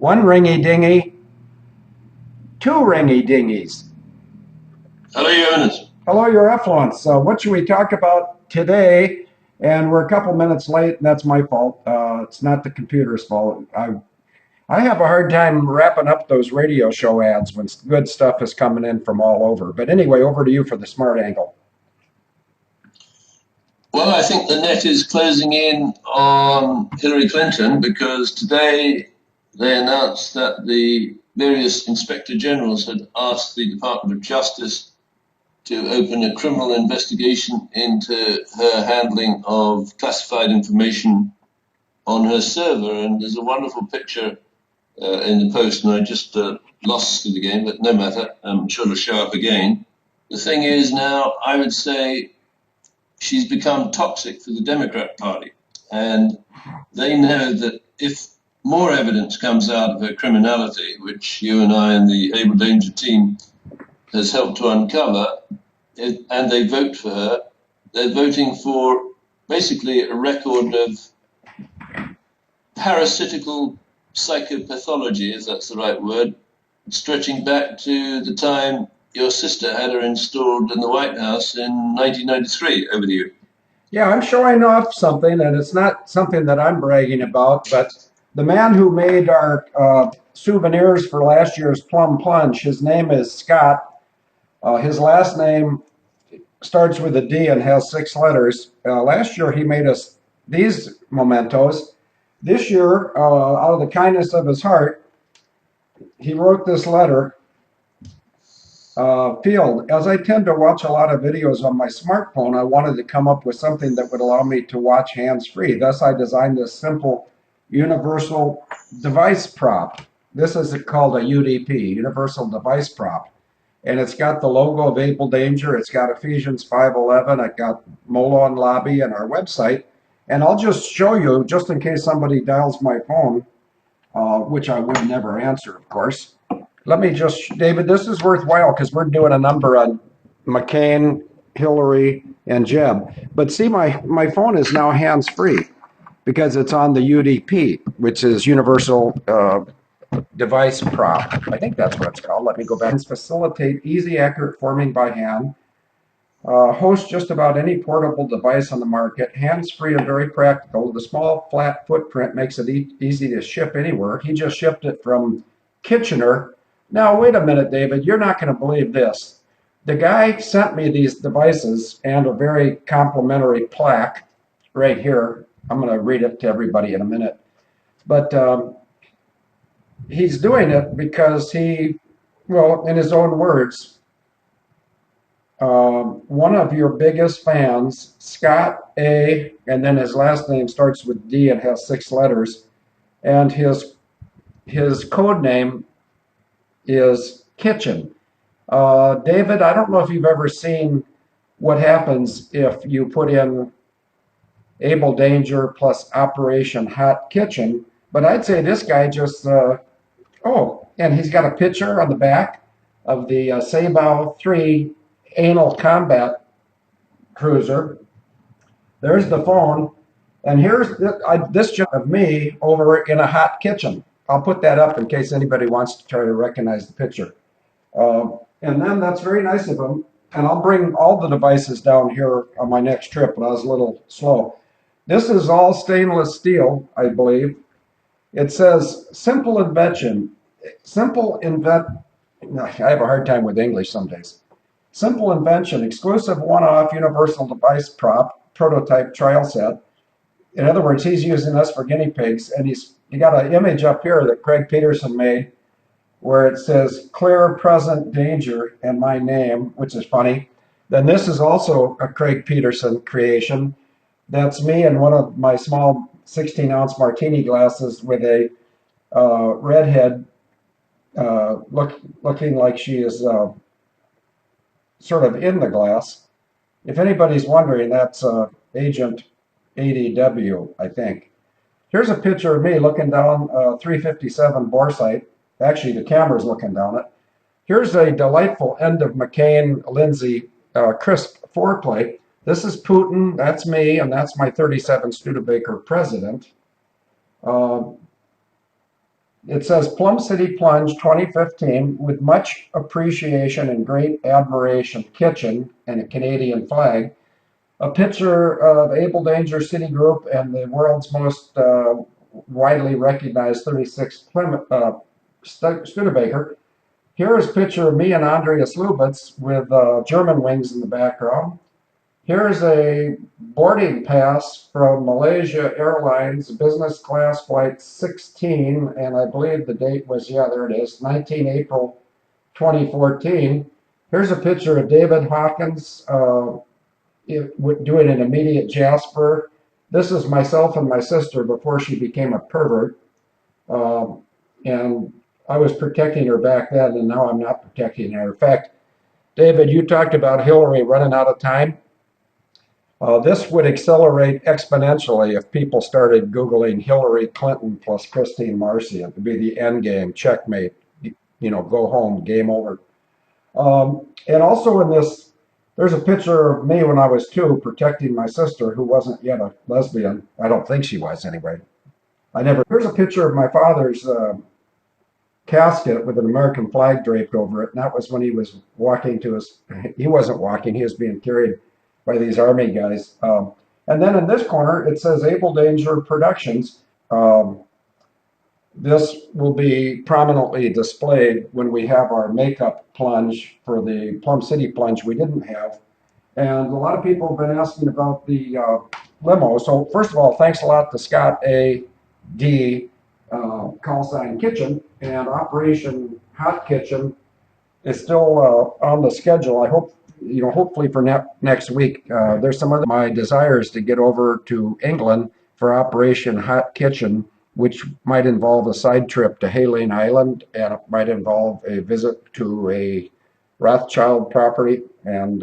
One ringy dingy, two ringy dingies. Hello, Your Highness. Hello, Your Effluence. What should we talk about today? And we're a couple minutes late, and that's my fault. It's not the computer's fault. I have a hard time wrapping up those radio show ads when good stuff is coming in from all over. But anyway, over to you for the smart angle. Well, I think the net is closing in on Hillary Clinton because today they announced that the various inspector generals had asked the Department of Justice to open a criminal investigation into her handling of classified information on her server. And there's a wonderful picture in the post, and I just lost it again, but no matter, I'm sure it'll show up again. The thing is now, I would say she's become toxic for the Democrat Party, and they know that if more evidence comes out of her criminality, which you and I and the Able Danger team has helped to uncover, and they vote for her, they're voting for basically a record of parasitical psychopathology, if that's the right word, stretching back to the time your sister had her installed in the White House in 1993. Over to you. Yeah, I'm showing off something, and it's not something that I'm bragging about, but the man who made our souvenirs for last year's Plum Plunge, his name is Scott. His last name starts with a D and has 6 letters. Last year he made us these mementos. This year, out of the kindness of his heart, he wrote this letter. Field, as I tend to watch a lot of videos on my smartphone, I wanted to come up with something that would allow me to watch hands-free. Thus, I designed this simple universal device prop. This is called a UDP, Universal Device Prop. And it's got the logo of Able Danger. It's got Ephesians 5:11. It got Molon Lobby and our website. And I'll just show you, just in case somebody dials my phone, which I would never answer, of course. Let me just, David, this is worthwhile because we're doing a number on McCain, Hillary, and Jeb. But see, my phone is now hands-free because it's on the UDP, which is Universal Device Prop. I think that's what it's called. Let me go back. Facilitate easy, accurate forming by hand. Host just about any portable device on the market. Hands-free and very practical. The small, flat footprint makes it easy to ship anywhere. He just shipped it from Kitchener. Now, wait a minute, David. You're not going to believe this. The guy sent me these devices and a very complimentary plaque right here. I'm going to read it to everybody in a minute. But he's doing it because he, well, in his own words, one of your biggest fans, Scott A., and then his last name starts with D and has 6 letters, and his code name is Kitchen. David, I don't know if you've ever seen what happens if you put in Able Danger plus Operation Hot Kitchen, but I'd say this guy just, oh, and he's got a picture on the back of the Sabao 3 anal combat cruiser. There's the phone, and here's this of me over in a hot kitchen. I'll put that up in case anybody wants to try to recognize the picture. And then that's very nice of him. And I'll bring all the devices down here on my next trip, but I was a little slow. This is all stainless steel, I believe. It says simple invention. I have a hard time with English some days. Simple invention, exclusive one-off universal device prop, prototype trial set. In other words, he's using us for guinea pigs, and you got an image up here that Craig Peterson made where it says clear present danger and my name, which is funny. Then this is also a Craig Peterson creation. That's me in one of my small 16-ounce martini glasses with a redhead looking like she is sort of in the glass. If anybody's wondering, that's Agent ADW, I think. Here's a picture of me looking down 357 bore sight. Actually, the camera's looking down it. Here's a delightful end of McCain-Lindsay crisp foreplay. This is Putin, that's me, and that's my 37 Studebaker president. It says Plum City Plunge 2015 with much appreciation and great admiration kitchen and a Canadian flag. A picture of Able Danger City Group and the world's most widely recognized 36 Plymouth Studebaker. Here is a picture of me and Andreas Lubitz with German wings in the background. Here's a boarding pass from Malaysia Airlines, business class flight 16, and I believe the date was, yeah, there it is, 19 April 2014. Here's a picture of David Hawkins doing an immediate Jasper. This is myself and my sister before she became a pervert. And I was protecting her back then, and now I'm not protecting her. In fact, David, you talked about Hillary running out of time. This would accelerate exponentially if people started Googling Hillary Clinton plus Christine Marcy. It would be the end game, checkmate, go home, game over. And also in this, there's a picture of me when I was 2 protecting my sister who wasn't yet a lesbian. I don't think she was anyway. Here's a picture of my father's casket with an American flag draped over it. And that was when he was walking to he wasn't walking, he was being carried by these army guys. And then in this corner, it says Able Danger Productions. This will be prominently displayed when we have our makeup plunge for the Plum City plunge we didn't have. And a lot of people have been asking about the limo. So first of all, thanks a lot to Scott A. D. Call sign Kitchen, and Operation Hot Kitchen is still on the schedule. I hope, hopefully for next week. There's some other, my desires to get over to England for Operation Hot Kitchen, which might involve a side trip to Hayling Island, and it might involve a visit to a Rothschild property, and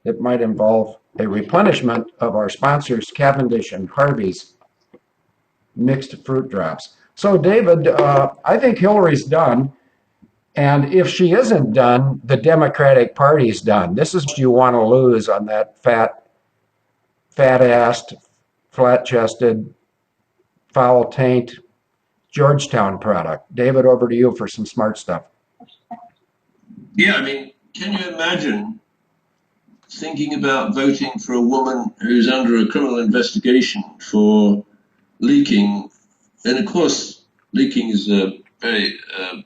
it might involve a replenishment of our sponsors, Cavendish and Harvey's mixed fruit drops. So, David, I think Hillary's done. And if she isn't done, the Democratic Party's done. This is what you want to lose on that fat-assed, flat-chested, foul taint Georgetown product. David, over to you for some smart stuff. Yeah, I mean, can you imagine thinking about voting for a woman who's under a criminal investigation for leaking? And of course, leaking is a very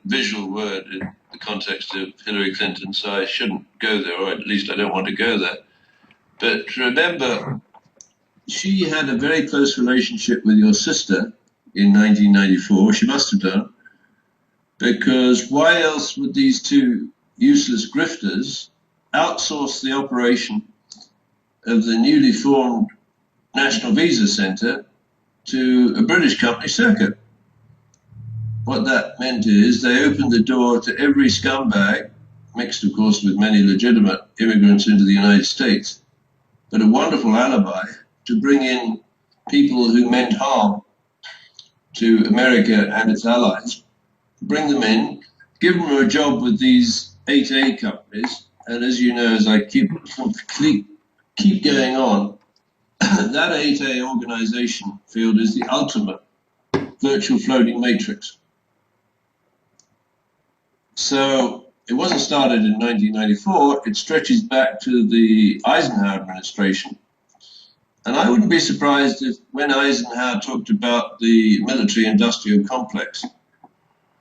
visual word in the context of Hillary Clinton, so I shouldn't go there, or at least I don't want to go there. But remember, she had a very close relationship with your sister in 1994. She must have done, because why else would these two useless grifters outsource the operation of the newly formed National Visa Centre to a British company, Circuit? What that meant is they opened the door to every scumbag, mixed of course with many legitimate immigrants into the United States, but a wonderful alibi to bring in people who meant harm to America and its allies, bring them in, give them a job with these 8A companies, and as you know, as I keep going on, that 8A organization field is the ultimate virtual floating matrix. So it wasn't started in 1994, it stretches back to the Eisenhower administration. And I wouldn't be surprised if when Eisenhower talked about the military-industrial complex,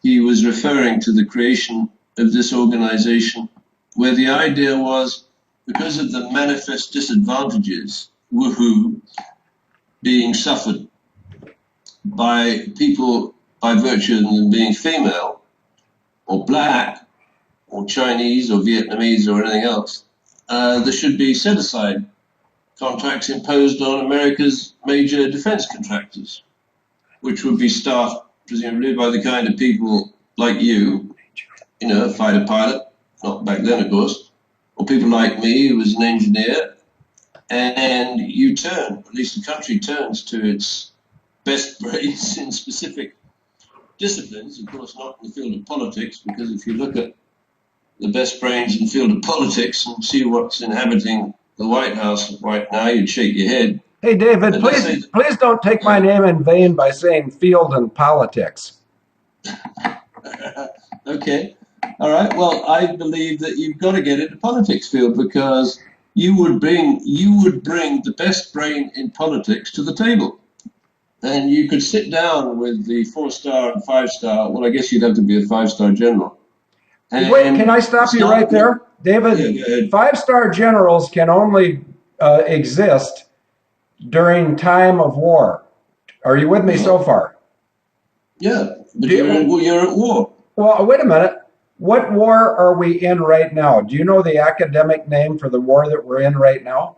he was referring to the creation of this organization where the idea was, because of the manifest disadvantages, woohoo, being suffered by people by virtue of them being female, or black, or Chinese, or Vietnamese, or anything else, there should be set-aside contracts imposed on America's major defense contractors, which would be staffed presumably by the kind of people like you, a fighter pilot, not back then of course, or people like me who was an engineer, and you turn, at least the country turns to its best brains in specific disciplines, of course not in the field of politics, because if you look at the best brains in the field of politics and see what's inhabiting the White House right now, you'd shake your head. Hey, David, please don't take my name in vain by saying field and politics. Okay. All right. Well, I believe that you've got to get into politics, Phil, because you would bring the best brain in politics to the table. And you could sit down with the 4-star and 5-star. Well, I guess you'd have to be a 5-star general. Wait, can And I stop you start right with, there? yeah, David, go ahead. five-star generals can only exist during time of war. Are you with me so Well, far? yeah, but Do, you're at war. well, wait a minute. What war are we in right now? Do you know the academic name for the war that we're in right now?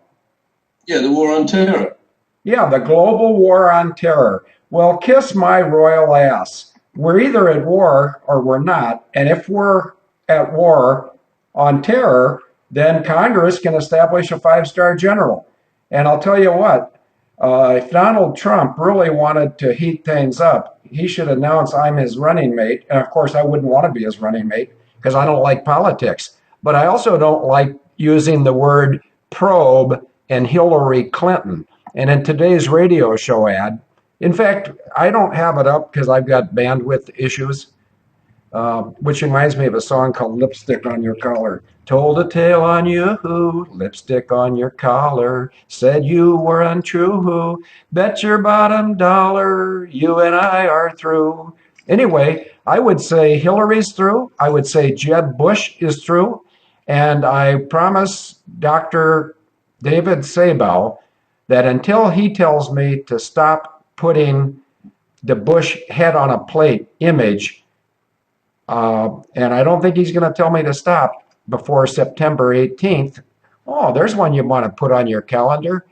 Yeah, the war on terror. Yeah, the global war on terror. Well, kiss my royal ass. We're either at war or we're not. And if we're at war on terror, then Congress can establish a five-star general. And I'll tell you what, if Donald Trump really wanted to heat things up, he should announce I'm his running mate. And of course, I wouldn't want to be his running mate because I don't like politics. But I also don't like using the word probe and Hillary Clinton. And in today's radio show ad, in fact, I don't have it up because I've got bandwidth issues, which reminds me of a song called Lipstick on Your Collar. Told a tale on you, lipstick on your collar, said you were untrue, bet your bottom dollar, you and I are through. Anyway, I would say Hillary's through. I would say Jeb Bush is through. And I promise Dr. David Sabow that until he tells me to stop putting the Bush head on a plate image, and I don't think he's going to tell me to stop before September 18th. Oh, there's one you want to put on your calendar.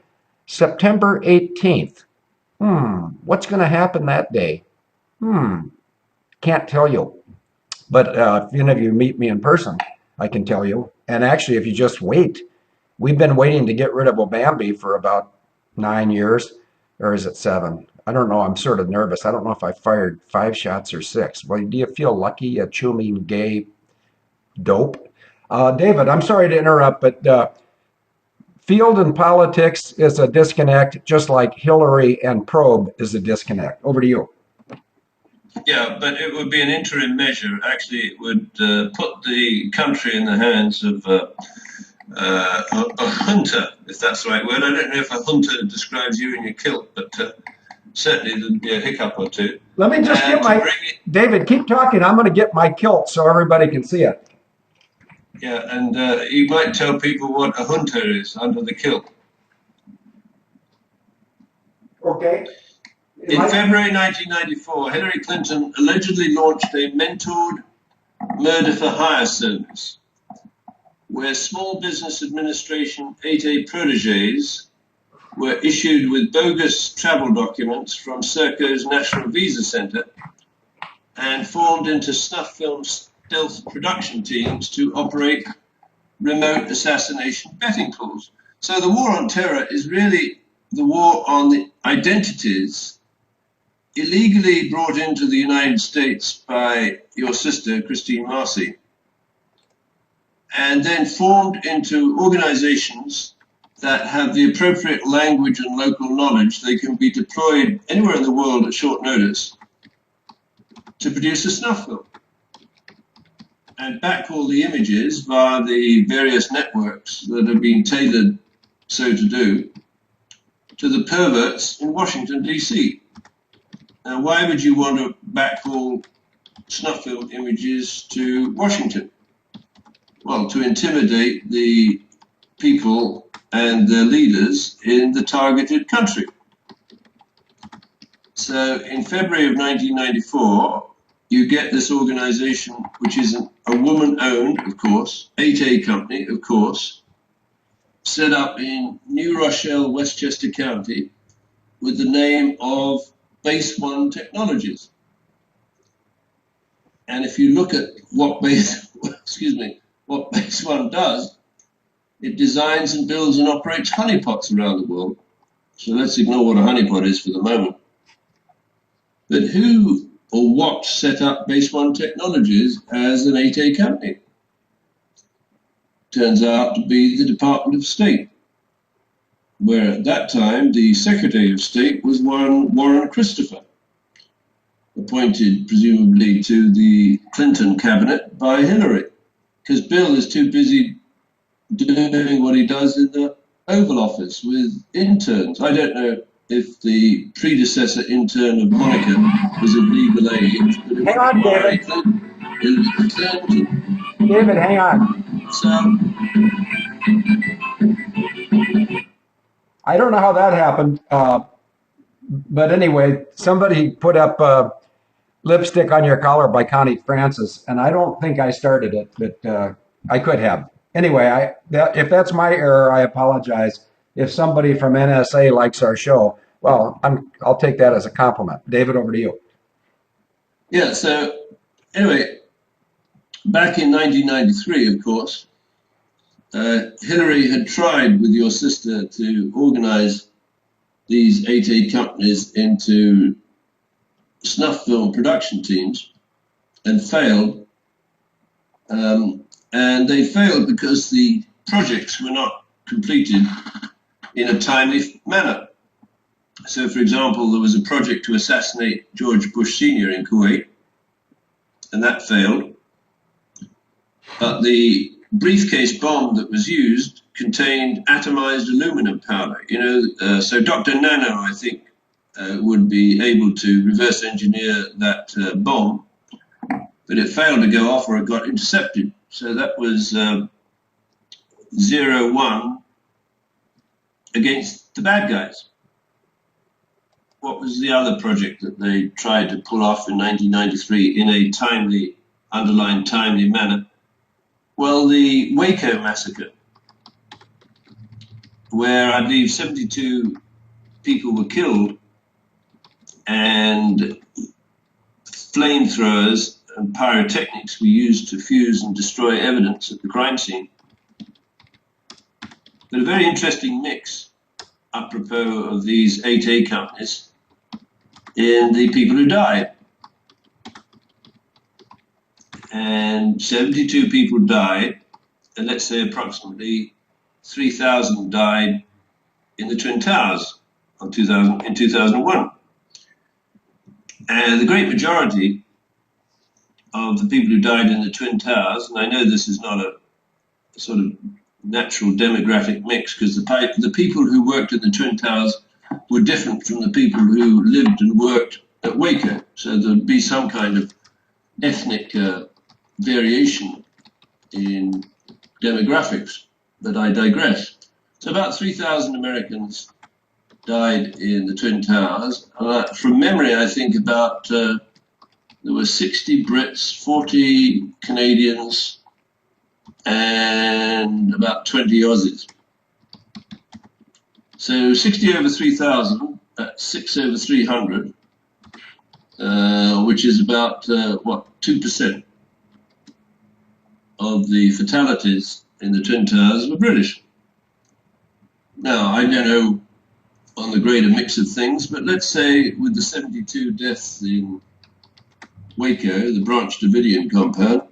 September 18th. What's going to happen that day? Can't tell you. But if any of you meet me in person, I can tell you. And actually, if you just wait, we've been waiting to get rid of Obambi for about 9 years, or is it 7? I don't know. I'm sort of nervous. I don't know if I fired 5 shots or 6. Well, do you feel lucky, you chewing gay dope? David, I'm sorry to interrupt, but field and politics is a disconnect, just like Hillary and probe is a disconnect. Over to you. Yeah, but it would be an interim measure. Actually, it would put the country in the hands of a hunter, if that's the right word. I don't know if a hunter describes you in your kilt, but certainly there'd be a hiccup or two. Let me just get And to my, bring it, David, keep talking. I'm going to get my kilt so everybody can see it. yeah, and you might tell people what a hunter is under the kilt. Okay. In February 1994, Hillary Clinton allegedly launched a mentored murder for hire service where Small Business Administration 8A proteges were issued with bogus travel documents from Serco's National Visa Center and formed into snuff film stealth production teams to operate remote assassination betting pools. So the war on terror is really the war on the identities illegally brought into the United States by your sister, Christine Marcy, and then formed into organizations that have the appropriate language and local knowledge. They can be deployed anywhere in the world at short notice to produce a snuff film and backhaul the images via the various networks that have been tailored so to do to the perverts in Washington, D.C. Now, why would you want to backhaul snuff film images to Washington? Well, to intimidate the people and their leaders in the targeted country. So in February of 1994, you get this organization, which is a woman-owned, of course, 8A company, of course, set up in New Rochelle, Westchester County, with the name of Base One Technologies. And if you look at what what Base One does, it designs and builds and operates honeypots around the world. So let's ignore what a honeypot is for the moment. But who or what set up Base One Technologies as an 8A company? Turns out to be the Department of State, where at that time the Secretary of State was Warren Christopher. appointed presumably to the Clinton cabinet by Hillary, because Bill is too busy doing what he does in the Oval Office with interns. I don't know if the predecessor intern of Monica was of legal age, but it Hang was on, Mary David. Clinton. David, hang on. So, I don't know how that happened, but anyway, somebody put up "Lipstick on Your Collar" by Connie Francis, and I don't think I started it, but I could have. Anyway, if that's my error, I apologize. If somebody from NSA likes our show, well, I'll take that as a compliment. David, over to you. yeah, so anyway, back in 1993, of course, Hillary had tried with your sister to organize these 8A companies into snuff film production teams and failed. And they failed because the projects were not completed in a timely manner. So, for example, there was a project to assassinate George Bush Sr. in Kuwait, and that failed. But the briefcase bomb that was used contained atomized aluminum powder. So Dr. Nano, I think, would be able to reverse engineer that bomb, but it failed to go off or it got intercepted. So that was 0-1 against the bad guys. What was the other project that they tried to pull off in 1993 in a timely, underlined timely manner? Well, the Waco massacre, where I believe 72 people were killed and flamethrowers and pyrotechnics were used to fuse and destroy evidence at the crime scene. But a very interesting mix, apropos of these 8A companies, in the people who died. And 72 people died, and let's say approximately 3,000 died in the Twin Towers in 2001. And the great majority of the people who died in the Twin Towers, and I know this is not a sort of natural demographic mix, because the people who worked in the Twin Towers were different from the people who lived and worked at Waco. So there'd be some kind of ethnic variation in demographics, but I digress. So about 3,000 Americans died in the Twin Towers. From memory, I think about there were 60 Brits, 40 Canadians, and about 20 Aussies. So 60 over 3,000, 6 over 300, which is about, 2% of the fatalities in the Twin Towers were British. Now, I don't know on the greater mix of things, but let's say with the 72 deaths in Waco, the Branch Davidian compound,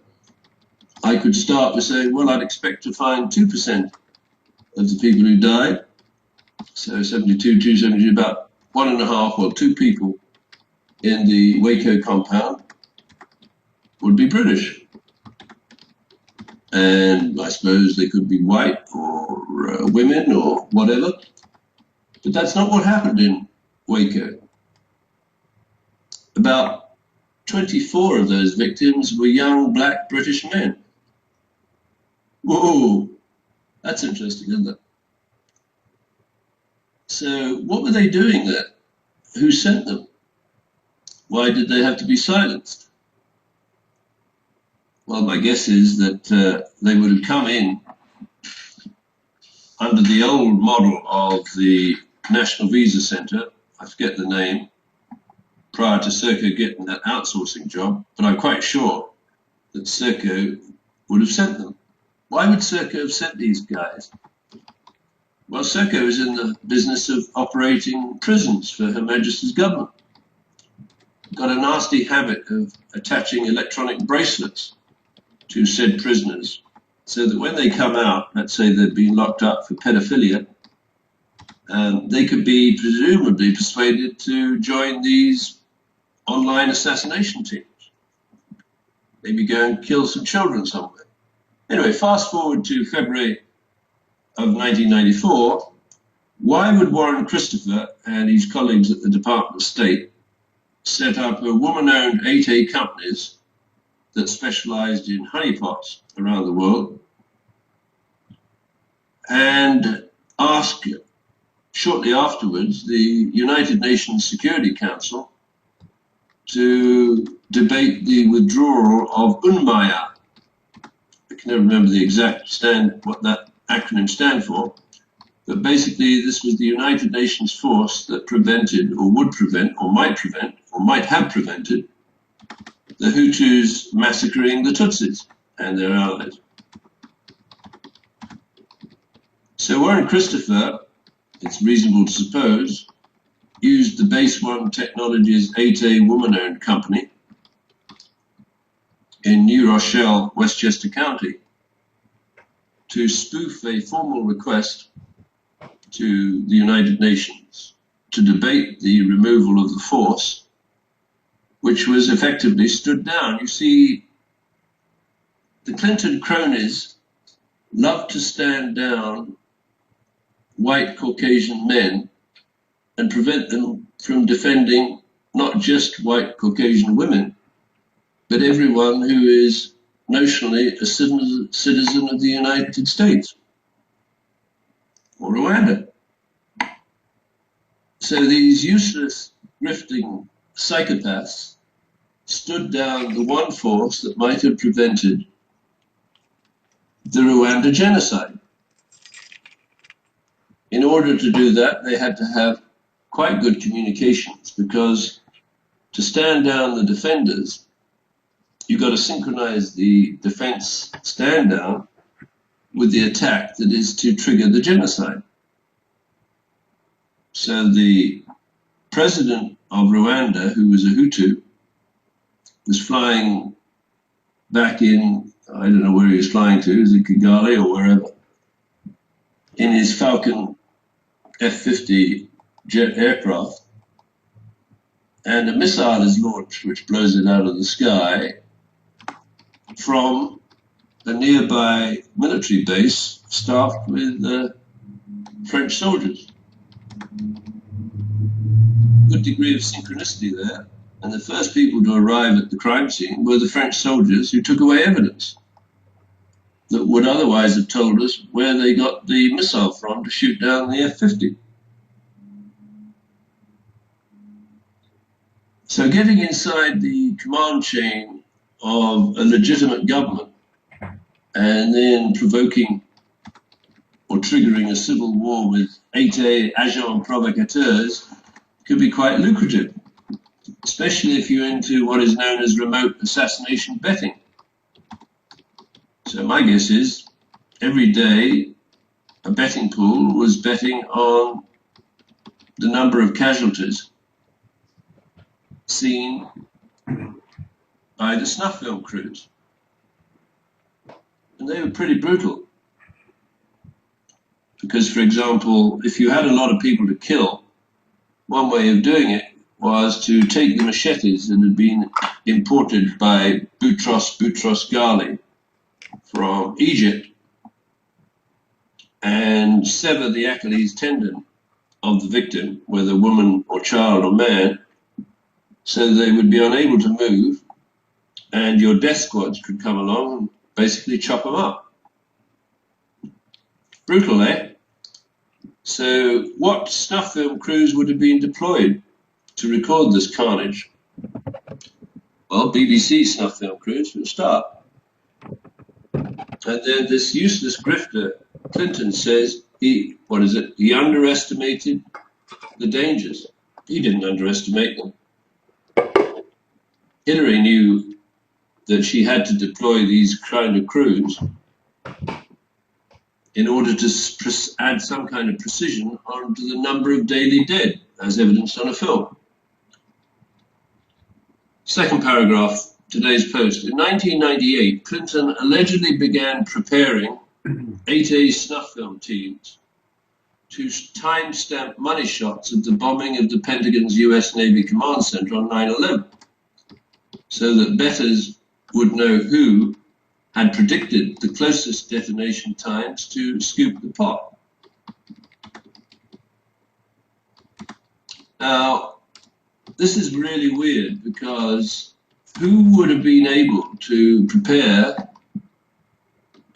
I could start with saying, well, I'd expect to find 2% of the people who died. So 72, 272, about 1.5 or 2 people in the Waco compound would be British. And I suppose they could be white or women or whatever. But that's not what happened in Waco. About 24 of those victims were young black British men. Whoa, that's interesting, isn't it? So what were they doing there? Who sent them? Why did they have to be silenced? Well, my guess is that they would have come in under the old model of the National Visa Center, I forget the name, prior to Serco getting that outsourcing job, but I'm quite sure that Serco would have sent them. Why would Serco have sent these guys? Well, Serco is in the business of operating prisons for Her Majesty's government. Got a nasty habit of attaching electronic bracelets to said prisoners, so that when they come out, let's say they've been locked up for pedophilia, they could be presumably persuaded to join these online assassination teams. Maybe go and kill some children somewhere. Anyway, fast forward to February of 1994. Why would Warren Christopher and his colleagues at the Department of State set up a woman-owned 8A companies that specialized in honeypots around the world and ask shortly afterwards the United Nations Security Council to debate the withdrawal of UNMAIA? I can never remember the exact what that acronym stands for, but basically this was the United Nations force that prevented or would prevent or might have prevented the Hutus massacring the Tutsis and their allies. So Warren Christopher, it's reasonable to suppose, used the Base One Technologies 8A woman-owned company in New Rochelle, Westchester County, to spoof a formal request to the United Nations to debate the removal of the force, which was effectively stood down. You see, the Clinton cronies love to stand down white Caucasian men and prevent them from defending not just white Caucasian women, but everyone who is notionally a citizen of the United States or Rwanda. So these useless, grifting psychopaths stood down the one force that might have prevented the Rwanda genocide. In order to do that, they had to have quite good communications, because to stand down the defenders, you've got to synchronize the defense stand down with the attack that is to trigger the genocide. So the president of Rwanda, who was a Hutu, was flying back in, I don't know where he was flying to, is it Kigali or wherever, in his Falcon F-50 jet aircraft, and a missile is launched which blows it out of the sky from a nearby military base staffed with French soldiers. Good degree of synchronicity there, and the first people to arrive at the crime scene were the French soldiers who took away evidence that would otherwise have told us where they got the missile from to shoot down the F-50. So getting inside the command chain of a legitimate government and then provoking or triggering a civil war with 8A agents provocateurs could be quite lucrative, especially if you're into what is known as remote assassination betting. So my guess is every day a betting pool was betting on the number of casualties seen by the snuff film crews. And they were pretty brutal. Because, for example, if you had a lot of people to kill, one way of doing it was to take the machetes that had been imported by Boutros Ghali from Egypt and sever the Achilles tendon of the victim, whether woman or child or man, so they would be unable to move, and your death squads could come along and basically chop them up. Brutal, eh? So what snuff film crews would have been deployed to record this carnage? Well, BBC snuff film crews for a start. And then this useless grifter, Clinton, says he underestimated the dangers. He didn't underestimate them. Hillary knew that she had to deploy these kind of crews in order to add some kind of precision onto the number of daily dead, as evidenced on a film. Second paragraph, today's Post. In 1998, Clinton allegedly began preparing 8A snuff film teams to timestamp money shots of the bombing of the Pentagon's US Navy Command Center on 9/11, so that bettors would know who had predicted the closest detonation times to scoop the pot. Now, this is really weird, because who would have been able to prepare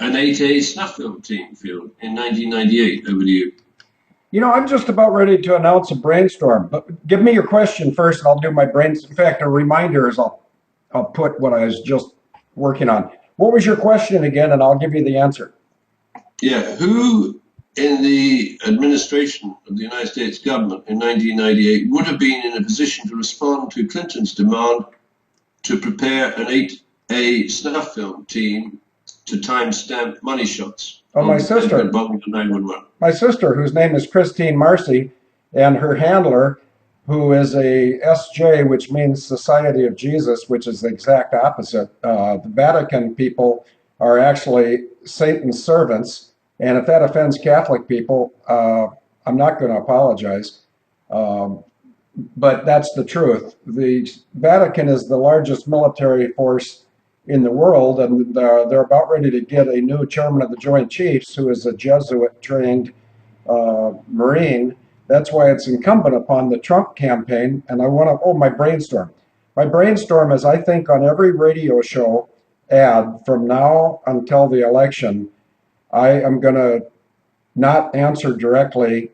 an 8A snuff film team field in 1998? Over to you. You know, I'm just about ready to announce a brainstorm, but give me your question first and I'll do my brains. In fact, a reminder is I'll put what I was just working on. What was your question again? And I'll give you the answer. Yeah, who in the administration of the United States government in 1998 would have been in a position to respond to Clinton's demand to prepare an 8A snuff film team to timestamp money shots? Oh, my sister. Bombing to 911. My sister, whose name is Christine Marcy, and her handler, who is a SJ, which means Society of Jesus, which is the exact opposite. The Vatican people are actually Satan's servants, and if that offends Catholic people, I'm not going to apologize. But that's the truth. The Vatican is the largest military force in the world, and they're about ready to get a new chairman of the Joint Chiefs, who is a Jesuit-trained Marine. That's why it's incumbent upon the Trump campaign. And I want to, my brainstorm. My brainstorm is, I think, on every radio show ad from now until the election, I am going to not answer directly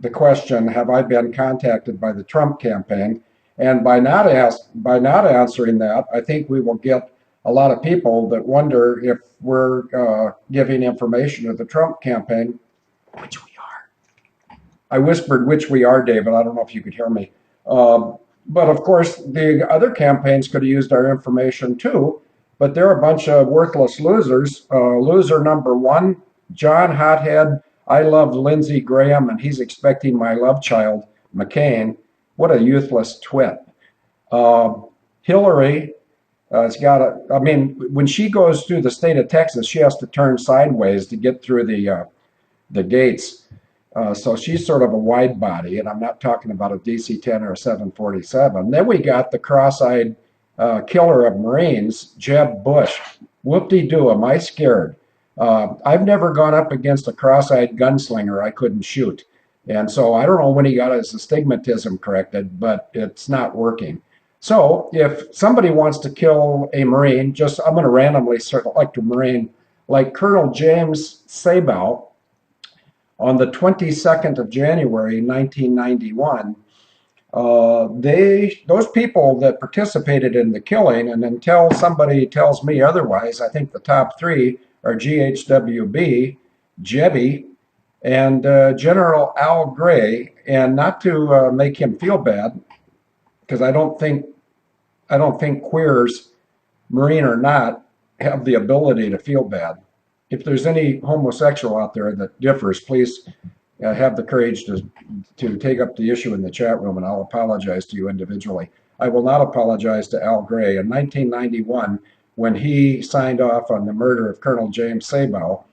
the question, have I been contacted by the Trump campaign? And by not answering that, I think we will get a lot of people that wonder if we're giving information to the Trump campaign, which we are. I whispered which we are, David. I don't know if you could hear me. But of course, the other campaigns could have used our information too, but they're a bunch of worthless losers. Loser number one, John Hothead. I love Lindsey Graham, and he's expecting my love child, McCain. What a useless twit. Hillary has got when she goes through the state of Texas, she has to turn sideways to get through the gates. So she's sort of a wide body, and I'm not talking about a DC-10 or a 747. Then we got the cross-eyed killer of Marines, Jeb Bush. Whoop-de-doo, am I scared? I've never gone up against a cross-eyed gunslinger I couldn't shoot. And so I don't know when he got his astigmatism corrected, but it's not working. So if somebody wants to kill a Marine, I'm going to randomly select a Marine, like Colonel James Sabow on the 22nd of January, 1991, those people that participated in the killing, and until somebody tells me otherwise, I think the top three are GHWB, Jebby, and General Al Gray. And not to make him feel bad, because I don't think queers, Marine or not, have the ability to feel bad. If there's any homosexual out there that differs, please have the courage to take up the issue in the chat room, and I'll apologize to you individually. I will not apologize to Al Gray. In 1991, when he signed off on the murder of Colonel James Sabow,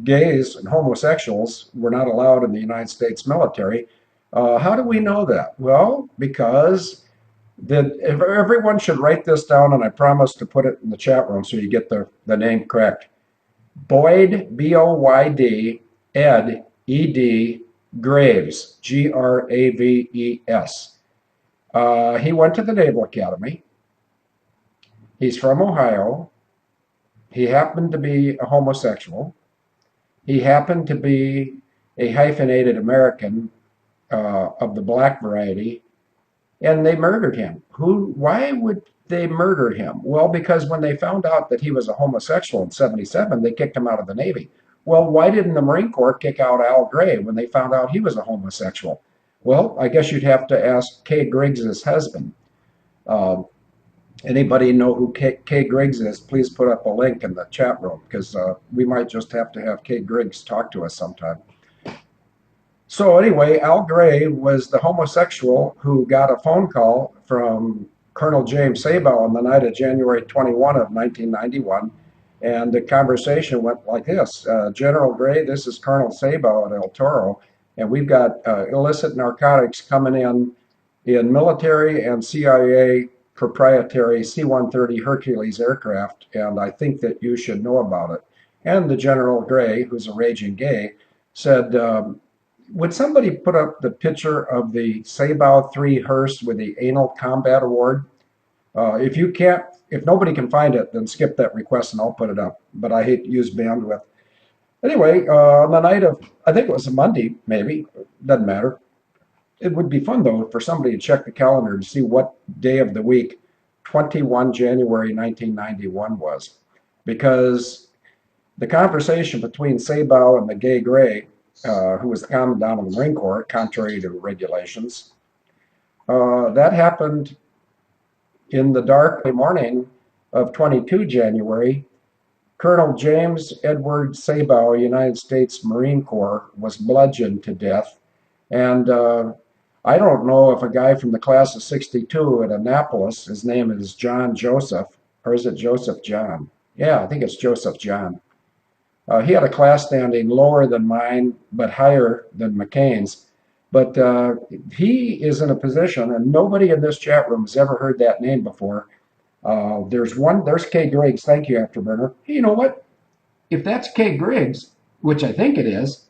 gays and homosexuals were not allowed in the United States military. How do we know that? Well, because if everyone should write this down, and I promise to put it in the chat room so you get the name correct. Boyd, B-O-Y-D, Ed, E-D, Graves, G-R-A-V-E-S. He went to the Naval Academy. He's from Ohio. He happened to be a homosexual. He happened to be a hyphenated American of the black variety, and they murdered him. Why would they murder him? Well, because when they found out that he was a homosexual in 1977, they kicked him out of the Navy. Well, why didn't the Marine Corps kick out Al Gray when they found out he was a homosexual? Well, I guess you'd have to ask Kay Griggs' husband. Anybody know who Kay Griggs is, please put up a link in the chat room, because we might just have to have Kay Griggs talk to us sometime. So anyway, Al Gray was the homosexual who got a phone call from Colonel James Sabow on the night of January 21 of 1991, And the conversation went like this: General Gray, this is Colonel Sabo at El Toro, and we've got illicit narcotics coming in military and CIA proprietary C-130 Hercules aircraft, and I think that you should know about it. And the General Gray, who's a raging gay, said, would somebody put up the picture of the Sabao 3 hearse with the Anal Combat Award? If you can't, if nobody can find it, then skip that request and I'll put it up. But I hate to use bandwidth. Anyway, on the night of, I think it was a Monday, maybe, doesn't matter. It would be fun though for somebody to check the calendar to see what day of the week 21 January 1991 was. Because the conversation between Sabao and the gay Gray, who was the commandant of the Marine Corps, contrary to regulations, that happened in the dark morning of 22 January. Colonel James Edward Sabao, United States Marine Corps, was bludgeoned to death. And I don't know if a guy from the class of 62 at Annapolis, his name is John Joseph, or is it Joseph John? Yeah, I think it's Joseph John. He had a class standing lower than mine, but higher than McCain's. But he is in a position, and nobody in this chat room has ever heard that name before. There's Kay Griggs. Thank you, Afterburner. Hey, you know what? If that's Kay Griggs, which I think it is,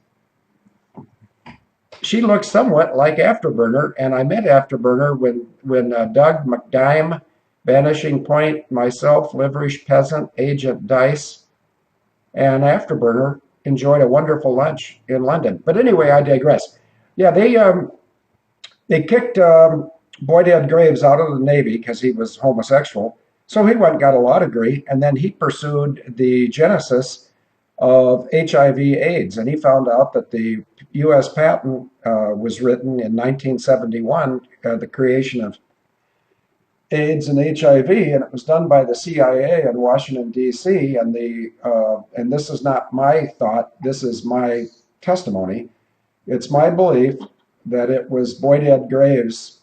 she looks somewhat like Afterburner, and I met Afterburner when Doug McDime, Vanishing Point, myself, Liverish Peasant, Agent Dice, and Afterburner enjoyed a wonderful lunch in London. But anyway, I digress. Yeah, they kicked Boyd Ed Graves out of the Navy because he was homosexual. So he went and got a law degree, and then he pursued the genesis of HIV/AIDS, and he found out that the U.S. patent was written in 1971, the creation of AIDS and HIV, and it was done by the CIA in Washington D.C. And this is not my thought; this is my testimony. It's my belief that it was Boyd Ed Graves'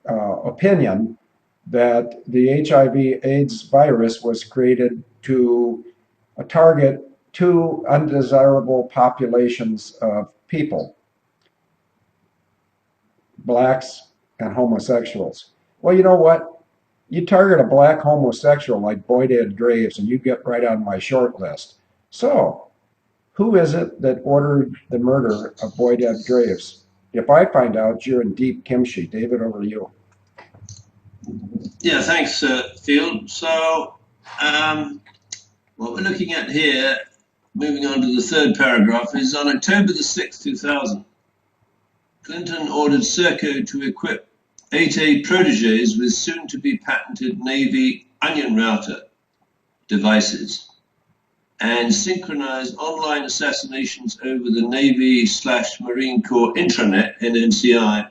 opinion that the HIV/AIDS virus was created to target two undesirable populations of people: blacks and homosexuals. Well, you know what? You target a black homosexual like Boyd Ed Graves, and you get right on my short list. So, who is it that ordered the murder of Boyd Ed Graves? If I find out, you're in deep kimchi. David, over to you. Yeah, thanks, Field. So, what we're looking at here, moving on to the third paragraph, is on October the 6th, 2000. Clinton ordered Serco to equip 8A proteges with soon-to-be patented Navy onion router devices and synchronize online assassinations over the Navy/Marine Corps intranet, NNCI,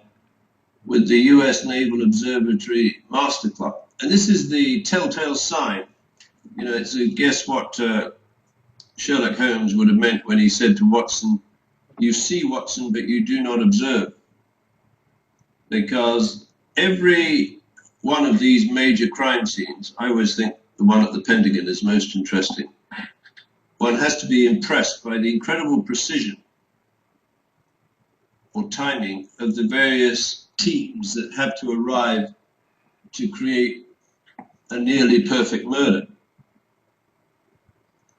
with the US Naval Observatory master clock. And this is the telltale sign. You know, it's a guess what Sherlock Holmes would have meant when he said to Watson, "You see, Watson, but you do not observe." Because every one of these major crime scenes, I always think the one at the Pentagon is most interesting. One has to be impressed by the incredible precision or timing of the various teams that have to arrive to create a nearly perfect murder.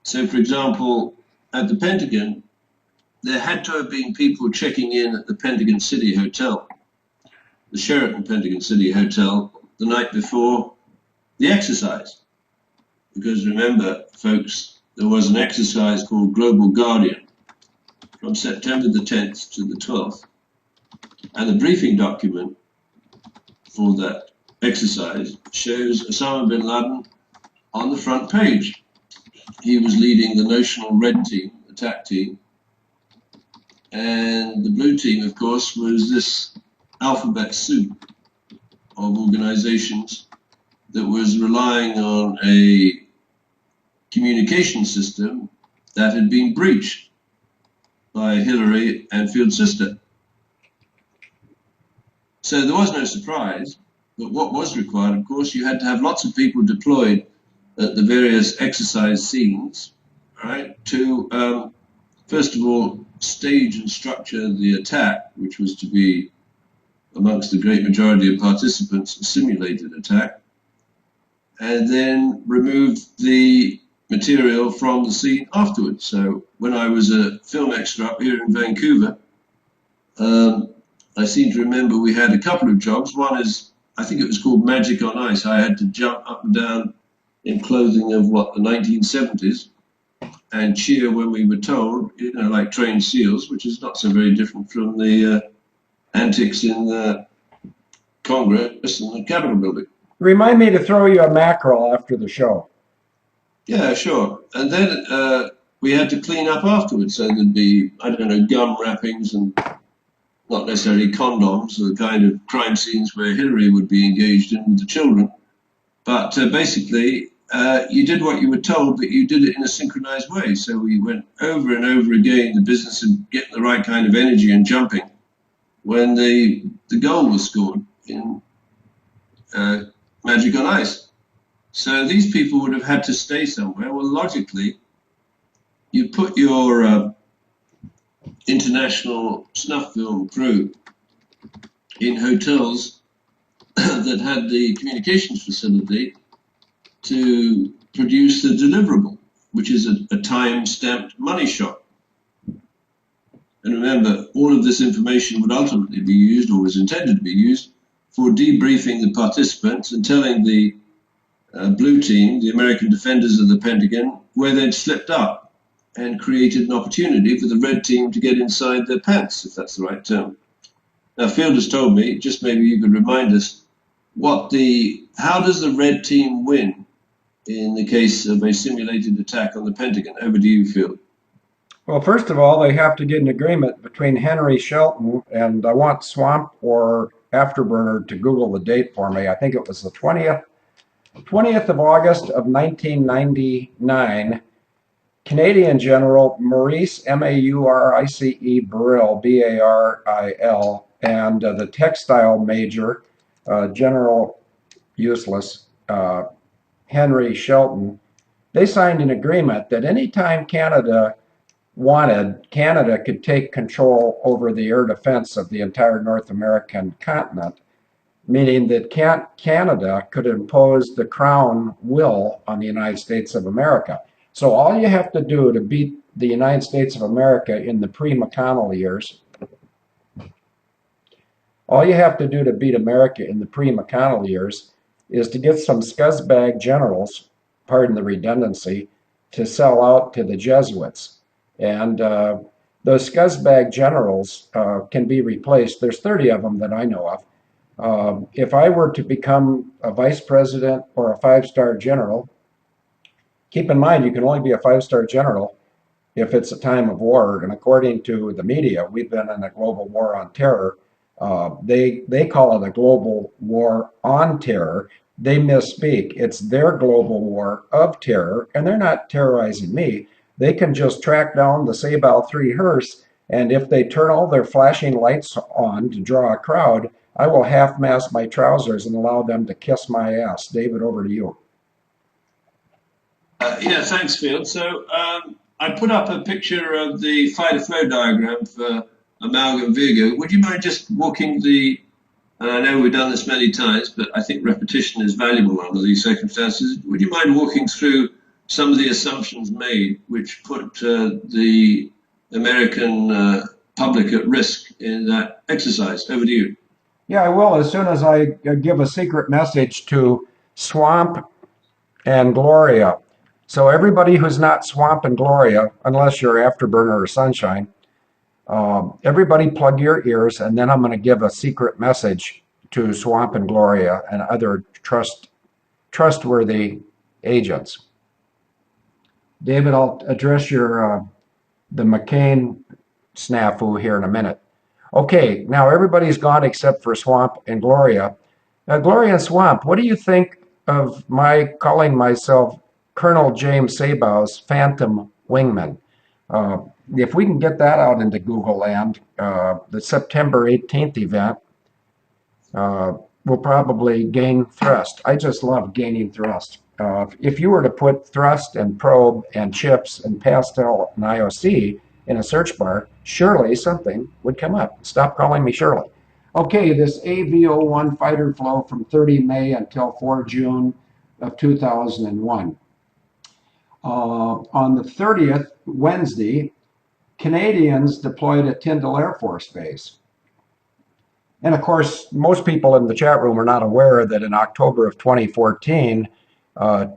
So, for example, at the Pentagon, there had to have been people checking in at the Pentagon City Hotel, the Sheraton Pentagon City Hotel, the night before the exercise. Because remember, folks, there was an exercise called Global Guardian from September the 10th to the 12th. And the briefing document for that exercise shows Osama bin Laden on the front page. He was leading the notional red team, attack team, and the blue team, of course, was this alphabet soup of organizations that was relying on a communication system that had been breached by Hillary and Field's sister. So there was no surprise, but what was required, of course, you had to have lots of people deployed at the various exercise scenes, right, to first of all stage and structure the attack, which was to be, amongst the great majority of participants, a simulated attack, and then remove the material from the scene afterwards. So when I was a film extra up here in Vancouver, I seem to remember we had a couple of jobs. One is, I think it was called Magic on Ice. I had to jump up and down in clothing of the 1970s and cheer when we were told, like trained seals, which is not so very different from the antics in the Congress and the Capitol building. Remind me to throw you a mackerel after the show. Yeah, sure. And then we had to clean up afterwards. So there'd be, I don't know, gum wrappings and not necessarily condoms, the kind of crime scenes where Hillary would be engaged in with the children. But basically, you did what you were told, but you did it in a synchronized way. So we went over and over again the business of getting the right kind of energy and jumping when the goal was scored in Magic on Ice. So these people would have had to stay somewhere. Well, logically, you put your international snuff film crew in hotels that had the communications facility to produce the deliverable, which is a time-stamped money shot. And remember, all of this information would ultimately be used, or was intended to be used, for debriefing the participants and telling the blue team, the American defenders of the Pentagon, where they'd slipped up and created an opportunity for the red team to get inside their pants, if that's the right term. Now, Field has told me, just maybe you could remind us, how does the red team win in the case of a simulated attack on the Pentagon? Over to you, Field. Well, first of all, they have to get an agreement between Henry Shelton, and I want Swamp or Afterburner to Google the date for me. I think it was the 20th of August of 1999. Canadian General Maurice, M-A-U-R-I-C-E, Baril, B-A-R-I-L, and the textile major, General Useless, Henry Shelton, they signed an agreement that anytime Canada wanted, Canada could take control over the air defense of the entire North American continent, meaning that Canada could impose the crown will on the United States of America. So all you have to do to beat the United States of America in the pre-McConnell years, all you have to do to beat America in the pre-McConnell years is to get some scuzzbag generals, pardon the redundancy, to sell out to the Jesuits. And those scuzzbag generals can be replaced. There's 30 of them that I know of. If I were to become a vice president or a five-star general, keep in mind you can only be a five-star general if it's a time of war. And according to the media, we've been in a global war on terror. They call it a global war on terror. They misspeak. It's their global war of terror, and they're not terrorizing me. They can just track down the Sabal 3 hearse, and if they turn all their flashing lights on to draw a crowd, I will half-mast my trousers and allow them to kiss my ass. David, over to you. Yeah, thanks, Field. So I put up a picture of the fighter flow diagram for Amalgam Virgo. Would you mind just walking and I know we've done this many times, but I think repetition is valuable under these circumstances. Would you mind walking through some of the assumptions made which put the American public at risk in that exercise? Over to you. Yeah, I will as soon as I give a secret message to Swamp and Gloria. So everybody who's not Swamp and Gloria, unless you're Afterburner or Sunshine, everybody plug your ears, and then I'm going to give a secret message to Swamp and Gloria and other trustworthy agents. David, I'll address the McCain snafu here in a minute. Okay, now everybody's gone except for Swamp and Gloria. Gloria and Swamp, what do you think of my calling myself Colonel James Sabow's Phantom Wingman? If we can get that out into Google land, the September 18th event will probably gain thrust. I just love gaining thrust. If you were to put thrust and probe and chips and pastel and IOC in a search bar, surely something would come up. Stop calling me Shirley. Okay, this AV01 fighter flow from 30 May until 4 June of 2001. On the 30th, Wednesday, Canadians deployed at Tyndall Air Force Base. And of course, most people in the chat room are not aware that in October of 2014,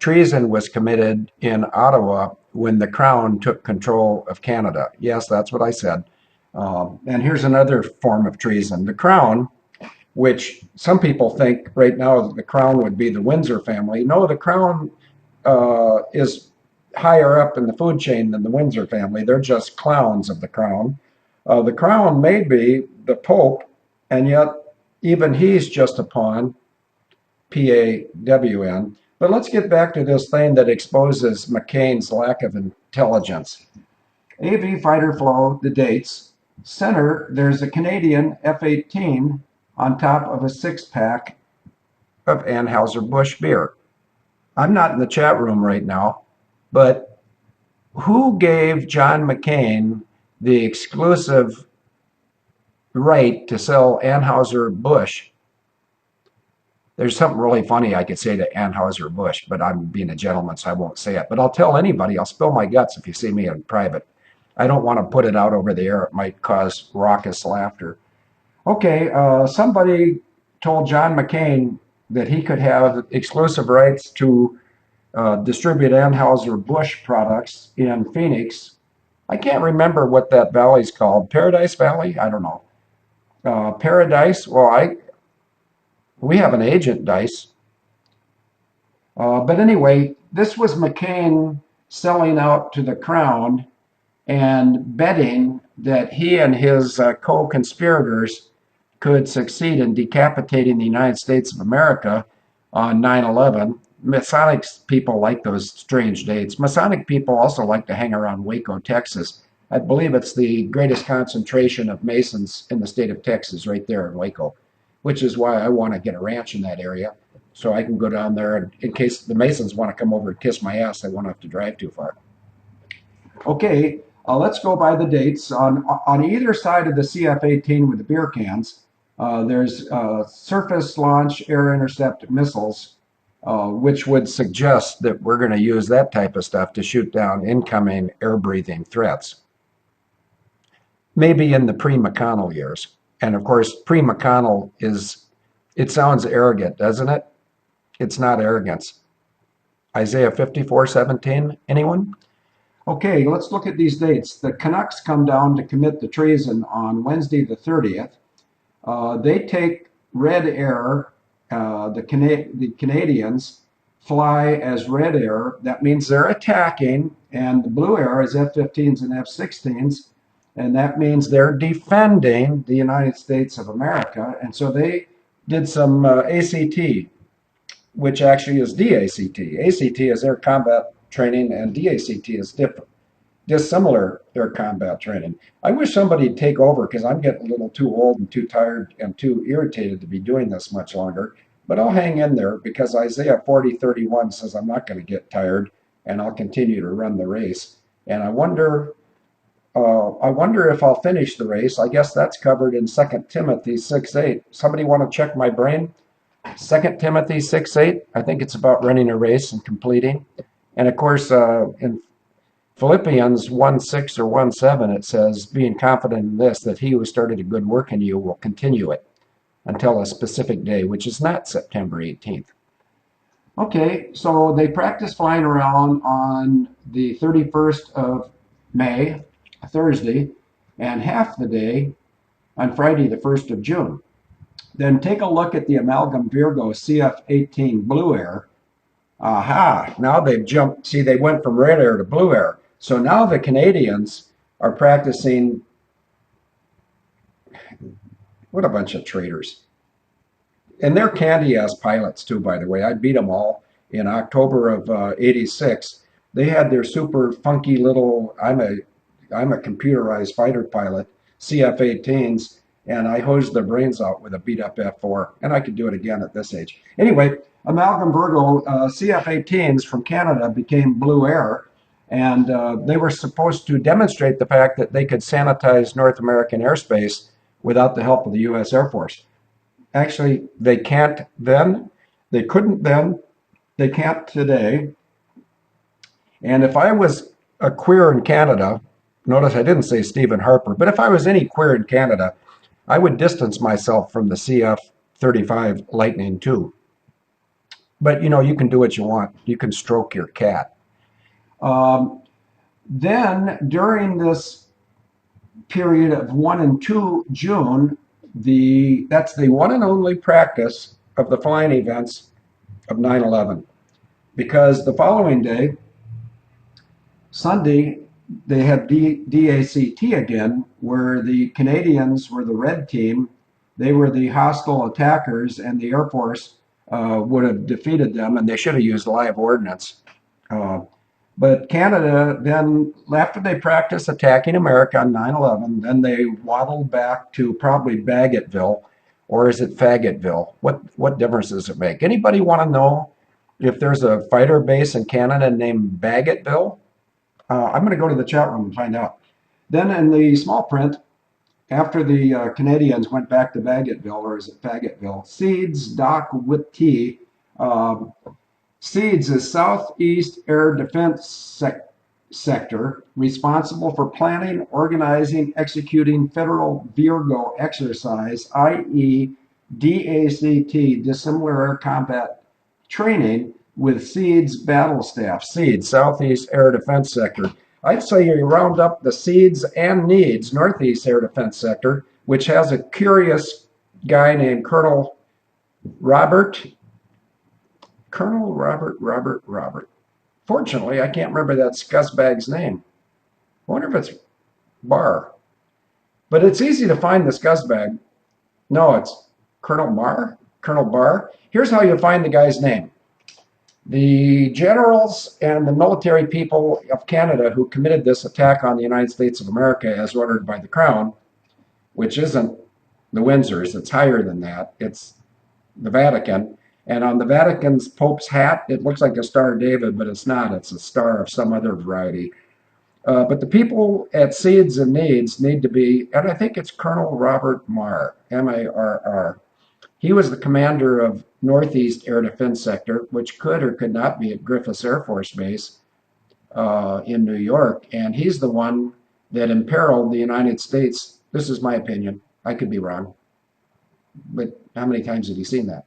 treason was committed in Ottawa when the Crown took control of Canada. Yes, that's what I said. And here's another form of treason. The Crown, which some people think right now the Crown would be the Windsor family. No, the Crown is higher up in the food chain than the Windsor family. They're just clowns of the Crown. The Crown may be the Pope, and yet even he's just a pawn, P-A-W-N. But let's get back to this thing that exposes McCain's lack of intelligence. AV fighter flow, the dates. Center, there's a Canadian F-18 on top of a six-pack of Anheuser-Busch beer. I'm not in the chat room right now, but who gave John McCain the exclusive right to sell Anheuser-Busch? There's something really funny I could say to Anheuser-Busch, but I'm being a gentleman, so I won't say it. But I'll tell anybody, I'll spill my guts if you see me in private. I don't want to put it out over the air. It might cause raucous laughter. Okay, somebody told John McCain that he could have exclusive rights to distribute Anheuser-Busch products in Phoenix. I can't remember what that valley's called. Paradise Valley? I don't know. Paradise? Well, we have an agent, Dice. But anyway, this was McCain selling out to the Crown and betting that he and his co-conspirators could succeed in decapitating the United States of America on 9/11. Masonic people like those strange dates. Masonic people also like to hang around Waco, Texas. I believe it's the greatest concentration of Masons in the state of Texas, right there in Waco, which is why I want to get a ranch in that area so I can go down there, and in case the Masons want to come over and kiss my ass, they won't have to drive too far. Okay, let's go by the dates. On either side of the CF-18 with the beer cans, there's surface launch air intercept missiles, which would suggest that we're going to use that type of stuff to shoot down incoming air-breathing threats. Maybe in the pre-McConnell years. And of course, pre-McConnell it sounds arrogant, doesn't it? It's not arrogance. Isaiah 54:17, anyone? Okay, let's look at these dates. The Canucks come down to commit the treason on Wednesday the 30th. They take red air. The Canadians fly as red air. That means they're attacking, and the blue air is F-15s and F-16s, and that means they're defending the United States of America. And so they did some ACT, which actually is DACT. ACT is air combat training, and DACT is dissimilar air combat training. I wish somebody'd take over because I'm getting a little too old and too tired and too irritated to be doing this much longer. But I'll hang in there because Isaiah 40:31 says I'm not going to get tired and I'll continue to run the race. And I wonder if I'll finish the race. I guess that's covered in 2 Timothy 6:8. Somebody want to check my brain? 2 Timothy 6:8. I think it's about running a race and completing. And of course, in Philippians 1:6 or 1:7, it says, being confident in this, that he who started a good work in you will continue it until a specific day, which is not September 18th. Okay, so they practice flying around on the 31st of May, Thursday, and half the day on Friday, the 1st of June. Then take a look at the Amalgam Virgo CF-18 Blue Air. Aha, now they've jumped. See, they went from red air to blue air. So now the Canadians are practicing. What a bunch of traitors. And they're candy-ass pilots too, by the way. I beat them all in October of '86. They had their super funky little, I'm a computerized fighter pilot, CF-18s, and I hosed their brains out with a beat up F4, and I could do it again at this age. Anyway, Amalgam Virgo CF-18s from Canada became Blue Air, and they were supposed to demonstrate the fact that they could sanitize North American airspace without the help of the U.S. Air Force. Actually, they can't then, they couldn't then, they can't today. And if I was a queer in Canada, notice I didn't say Stephen Harper, but if I was any queer in Canada, I would distance myself from the CF-35 Lightning II. But you know, you can do what you want. You can stroke your cat. Then during this period of 1 and 2 June, that's the one and only practice of the flying events of 9/11. Because the following day, Sunday, they had DACT again, where the Canadians were the red team. They were the hostile attackers, and the Air Force would have defeated them, and they should have used live ordnance. But Canada then, after they practiced attacking America on 9/11, then they waddled back to probably Baggetville, or is it Faggotville? What difference does it make? Anybody want to know if there's a fighter base in Canada named Baggetville? I'm going to go to the chat room and find out. Then in the small print, after the Canadians went back to Baggetville, or is it Faggotville, SEADS Doc with T. SEADS is Southeast Air Defense Sector, responsible for planning, organizing, executing federal Virgo exercise, i.e. DACT, Dissimilar Air Combat Training, with SEADS battle staff. SEADS, Southeast Air Defense Sector. I'd say you round up the SEADS and NEADS, Northeast Air Defense Sector, which has a curious guy named Colonel Robert. Fortunately, I can't remember that scuzzbag's name. I wonder if it's Barr. But it's easy to find the scuzzbag. No, it's Colonel Barr. Here's how you find the guy's name. The generals and the military people of Canada who committed this attack on the United States of America as ordered by the Crown, which isn't the Windsors, it's higher than that, it's the Vatican. And on the Vatican's Pope's hat, it looks like a Star of David, but it's not. It's a star of some other variety. But the people at SEADS and NEADS need to be, and I think it's Colonel Robert Marr, M-A-R-R. He was the commander of Northeast Air Defense Sector, which could or could not be at Griffiths Air Force Base in New York. And he's the one that imperiled the United States. This is my opinion. I could be wrong. But how many times have you seen that?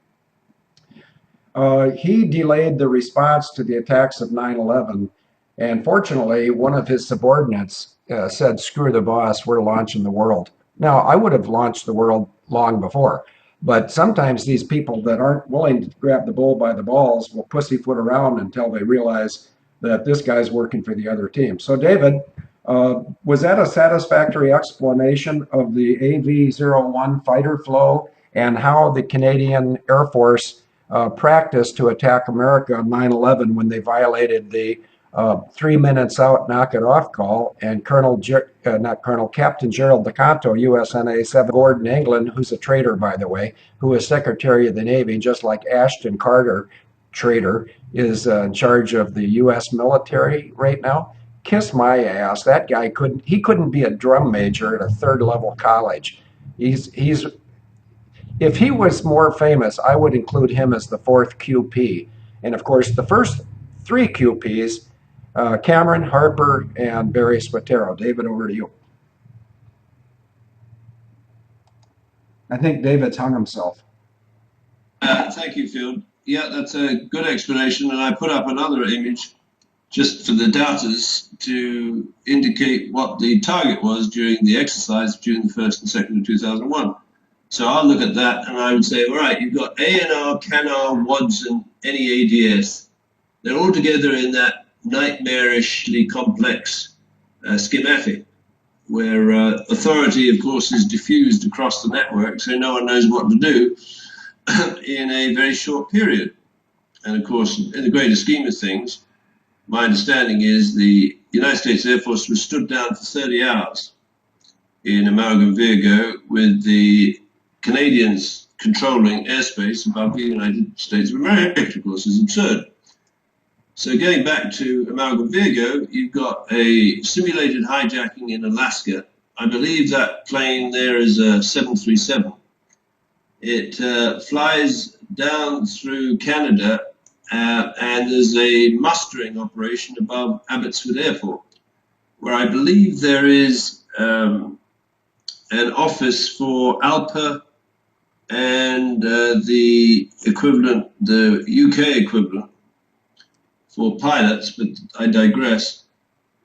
He delayed the response to the attacks of 9/11. And fortunately, one of his subordinates said, screw the boss, we're launching the world. Now, I would have launched the world long before. But sometimes these people that aren't willing to grab the bull by the balls will pussyfoot around until they realize that this guy's working for the other team. So, David, was that a satisfactory explanation of the AV-01 fighter flow and how the Canadian Air Force practiced to attack America on 9/11 when they violated the 3 minutes out, knock it off call, and Captain Gerald DeCanto, USNA 7 Gordon, England, who's a traitor, by the way, who is Secretary of the Navy, just like Ashton Carter, traitor, is in charge of the U.S. military right now. Kiss my ass. That guy couldn't be a drum major at a third level college. If he was more famous, I would include him as the fourth QP. And of course, the first 3 QPs, Cameron, Harper, and Barry Spatero. David, over to you. I think David's hung himself. Thank you, Phil. Yeah, that's a good explanation. And I put up another image just for the doubters to indicate what the target was during the exercise June the 1st and 2nd of 2001. So I'll look at that and I would say, all right, you've got ANR, CANAR, WADS, and NEADS. They're all together in that nightmarishly complex schematic where authority, of course, is diffused across the network, so no one knows what to do in a very short period. And of course, in the greater scheme of things, my understanding is the United States Air Force was stood down for 30 hours. in Amalgam Virgo with the Canadians controlling airspace above the United States of America, of course, is absurd. So going back to Amalgam Virgo, you've got a simulated hijacking in Alaska. I believe that plane there is a 737. It flies down through Canada and there's a mustering operation above Abbotsford Airport, where I believe there is an office for ALPA and the equivalent, the UK equivalent for pilots, but I digress.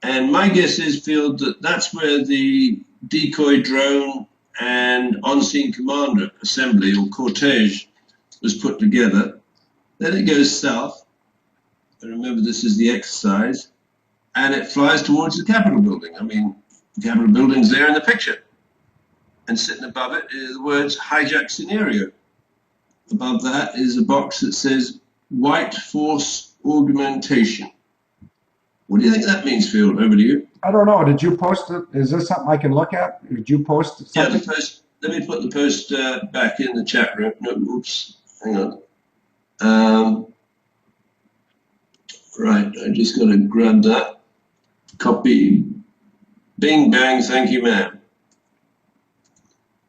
And my guess is, Field, that that's where the decoy drone and on-scene commander assembly or cortege was put together. Then it goes south. And remember, this is the exercise. And it flies towards the Capitol building. I mean, the Capitol building's there in the picture. And sitting above it is the words hijack scenario. Above that is a box that says white force augmentation. What do you think that means, Field? Over to you. I don't know. Did you post it? Is this something I can look at? Did you post Yeah, something? the post. Let me put the post back in the chat room. No, oops, hang on. Right, I just got to grab that. Copy. Bing bang. Thank you, ma'am.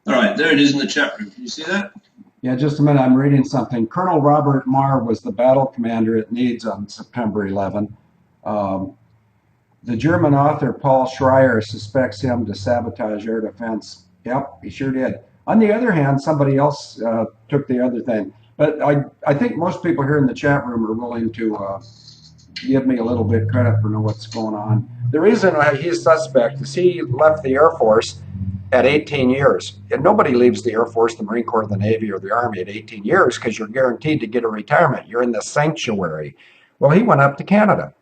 All right, there it is in the chat room. Can you see that? Yeah, just a minute. I'm reading something. Colonel Robert Marr was the battle commander at Needs on September 11. The German author Paul Schreier suspects him to sabotage air defense. Yep, he sure did. On the other hand, somebody else took the other thing. But I think most people here in the chat room are willing to give me a little bit credit for knowing what's going on. The reason he's suspect is he left the Air Force at 18 years. And nobody leaves the Air Force, the Marine Corps, the Navy, or the Army at 18 years because you're guaranteed to get a retirement. You're in the sanctuary. Well, he went up to Canada.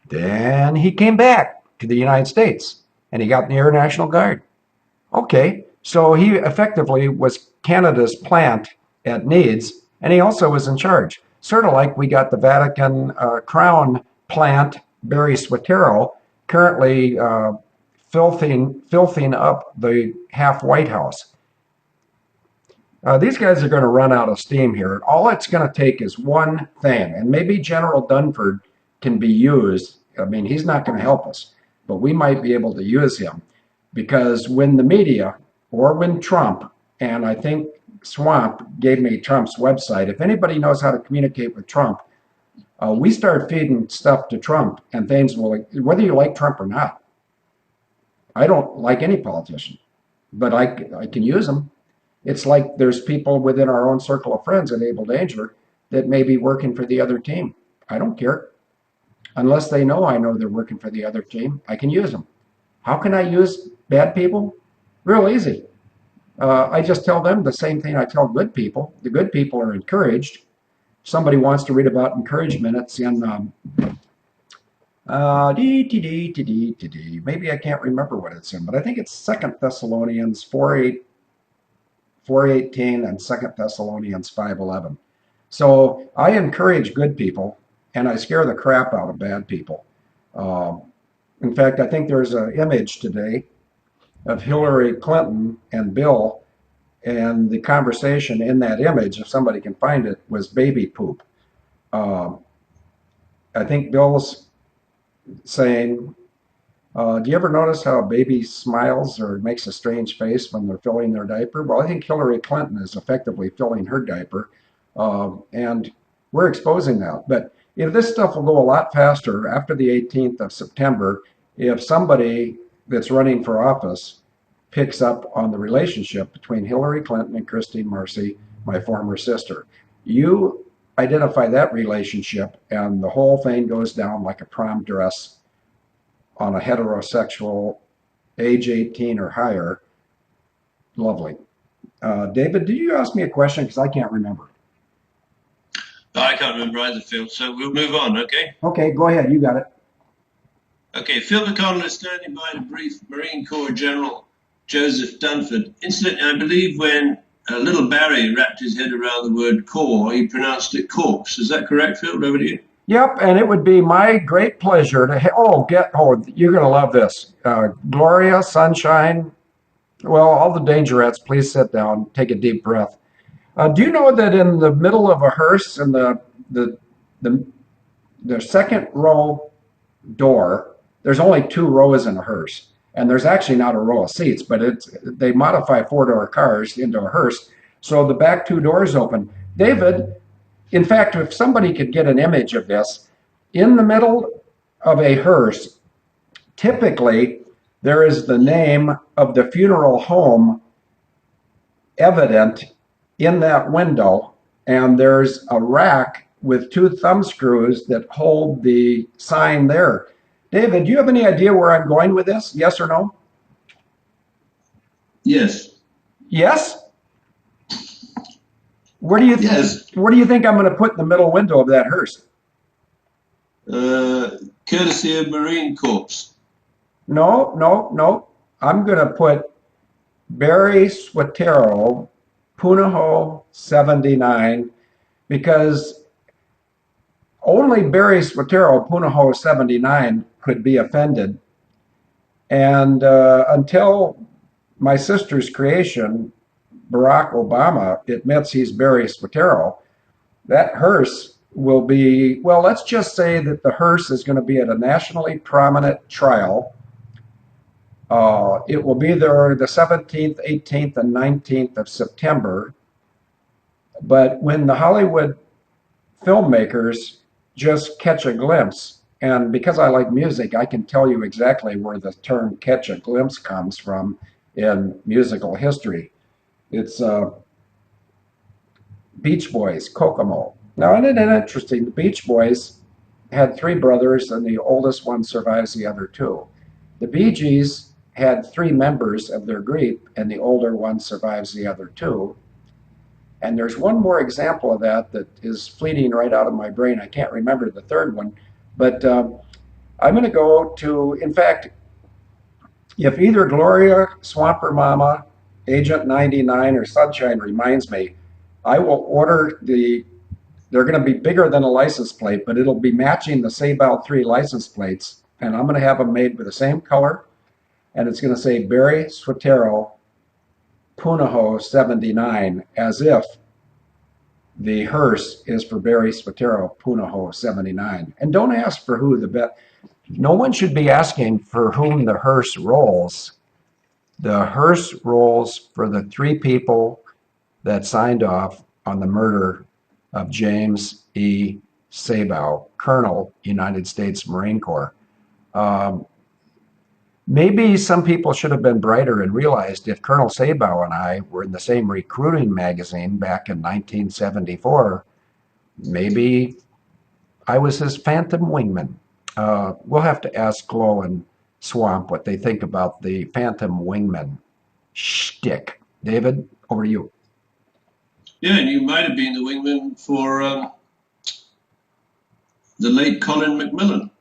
Then he came back to the United States and he got in the Air National Guard. Okay, so he effectively was Canada's plant at Needs, and he also was in charge. Sort of like we got the Vatican Crown plant, Barry Swatero, currently filthing up the half White House. These guys are going to run out of steam here. All it's going to take is one thing, and maybe General Dunford can be used. I mean, he's not going to help us, but we might be able to use him because when the media or when Trump, and I think Swamp gave me Trump's website, if anybody knows how to communicate with Trump, we start feeding stuff to Trump and things will, whether you like Trump or not. I don't like any politician, but I can use them. It's like there's people within our own circle of friends at Able Danger that may be working for the other team. I don't care. Unless they know I know they're working for the other team, I can use them. How can I use bad people? Real easy. I just tell them the same thing I tell good people. The good people are encouraged. Somebody wants to read about encouragement. It's in maybe I can't remember what it's in, but I think it's 2 Thessalonians 4:18 and 2 Thessalonians 5:11. So I encourage good people and I scare the crap out of bad people. In fact, I think there's an image today of Hillary Clinton and Bill, and the conversation in that image, if somebody can find it, was baby poop. I think Bill's saying, do you ever notice how a baby smiles or makes a strange face when they're filling their diaper? Well, I think Hillary Clinton is effectively filling her diaper, and we're exposing that. But if this stuff will go a lot faster after the 18th of September, if somebody that's running for office picks up on the relationship between Hillary Clinton and Christine Marcy, my former sister. You identify that relationship, and the whole thing goes down like a prom dress on a heterosexual, age 18 or higher. Lovely. David, did you ask me a question? Because I can't remember. I can't remember either, Phil. So we'll move on, okay? Okay, go ahead. You got it. Okay, Phil McConnell is standing by to brief Marine Corps General Joseph Dunford. Incidentally, I believe when little Barry wrapped his head around the word corps, he pronounced it corpse. Is that correct, Phil? Over to you. Yep, and it would be my great pleasure to, you're going to love this. Gloria, Sunshine, Well, all the dangerettes, please sit down, take a deep breath. Do you know that in the middle of a hearse, in the the the second row door, there's only two rows in a hearse, and there's actually not a row of seats, but they modify four-door cars into a hearse, so the back two doors open. David, in fact, if somebody could get an image of this, in the middle of a hearse, typically there is the name of the funeral home evident in that window, and there's a rack with two thumb screws that hold the sign there. David, do you have any idea where I'm going with this? Yes or no? Yes. Yes? Where do you Yes. where do you think I'm going to put in the middle window of that hearse? Courtesy of Marine Corps. No, no, no. I'm going to put Barry Swatero, Punahou 79, because only Barry Swatero, Punahou 79, could be offended. And until my sister's creation, Barack Obama, admits he's Barry Swatero, that hearse will be, well, let's just say that the hearse is going to be at a nationally prominent trial. It will be there the 17th, 18th, and 19th of September. But when the Hollywood filmmakers just catch a glimpse, and because I like music, I can tell you exactly where the term catch a glimpse comes from in musical history. It's Beach Boys, Kokomo. Now, isn't it interesting? The Beach Boys had three brothers, and the oldest one survives the other two. The Bee Gees had three members of their group, and the older one survives the other two. And there's one more example of that that is fleeting right out of my brain. I can't remember the third one, but I'm going to go to, in fact, if either Gloria, Swamper Mama, Agent 99, or Sunshine reminds me, I will order they're going to be bigger than a license plate, but it'll be matching the Sabal 3 license plates. And I'm going to have them made with the same color. And it's going to say Barry Swatero, Punahou 79, as if the hearse is for Barry Swatero, Punahou 79. And don't ask for who the bet. No one should be asking for whom the hearse rolls. The hearse rolls for the three people that signed off on the murder of James E. Sabal, Colonel, United States Marine Corps. Maybe some people should have been brighter and realized if Colonel Sabal and I were in the same recruiting magazine back in 1974, maybe I was his phantom wingman. We'll have to ask Glow and Swamp what they think about the phantom wingman shtick. David, over to you. Yeah, and you might have been the wingman for the late Colin McMillan,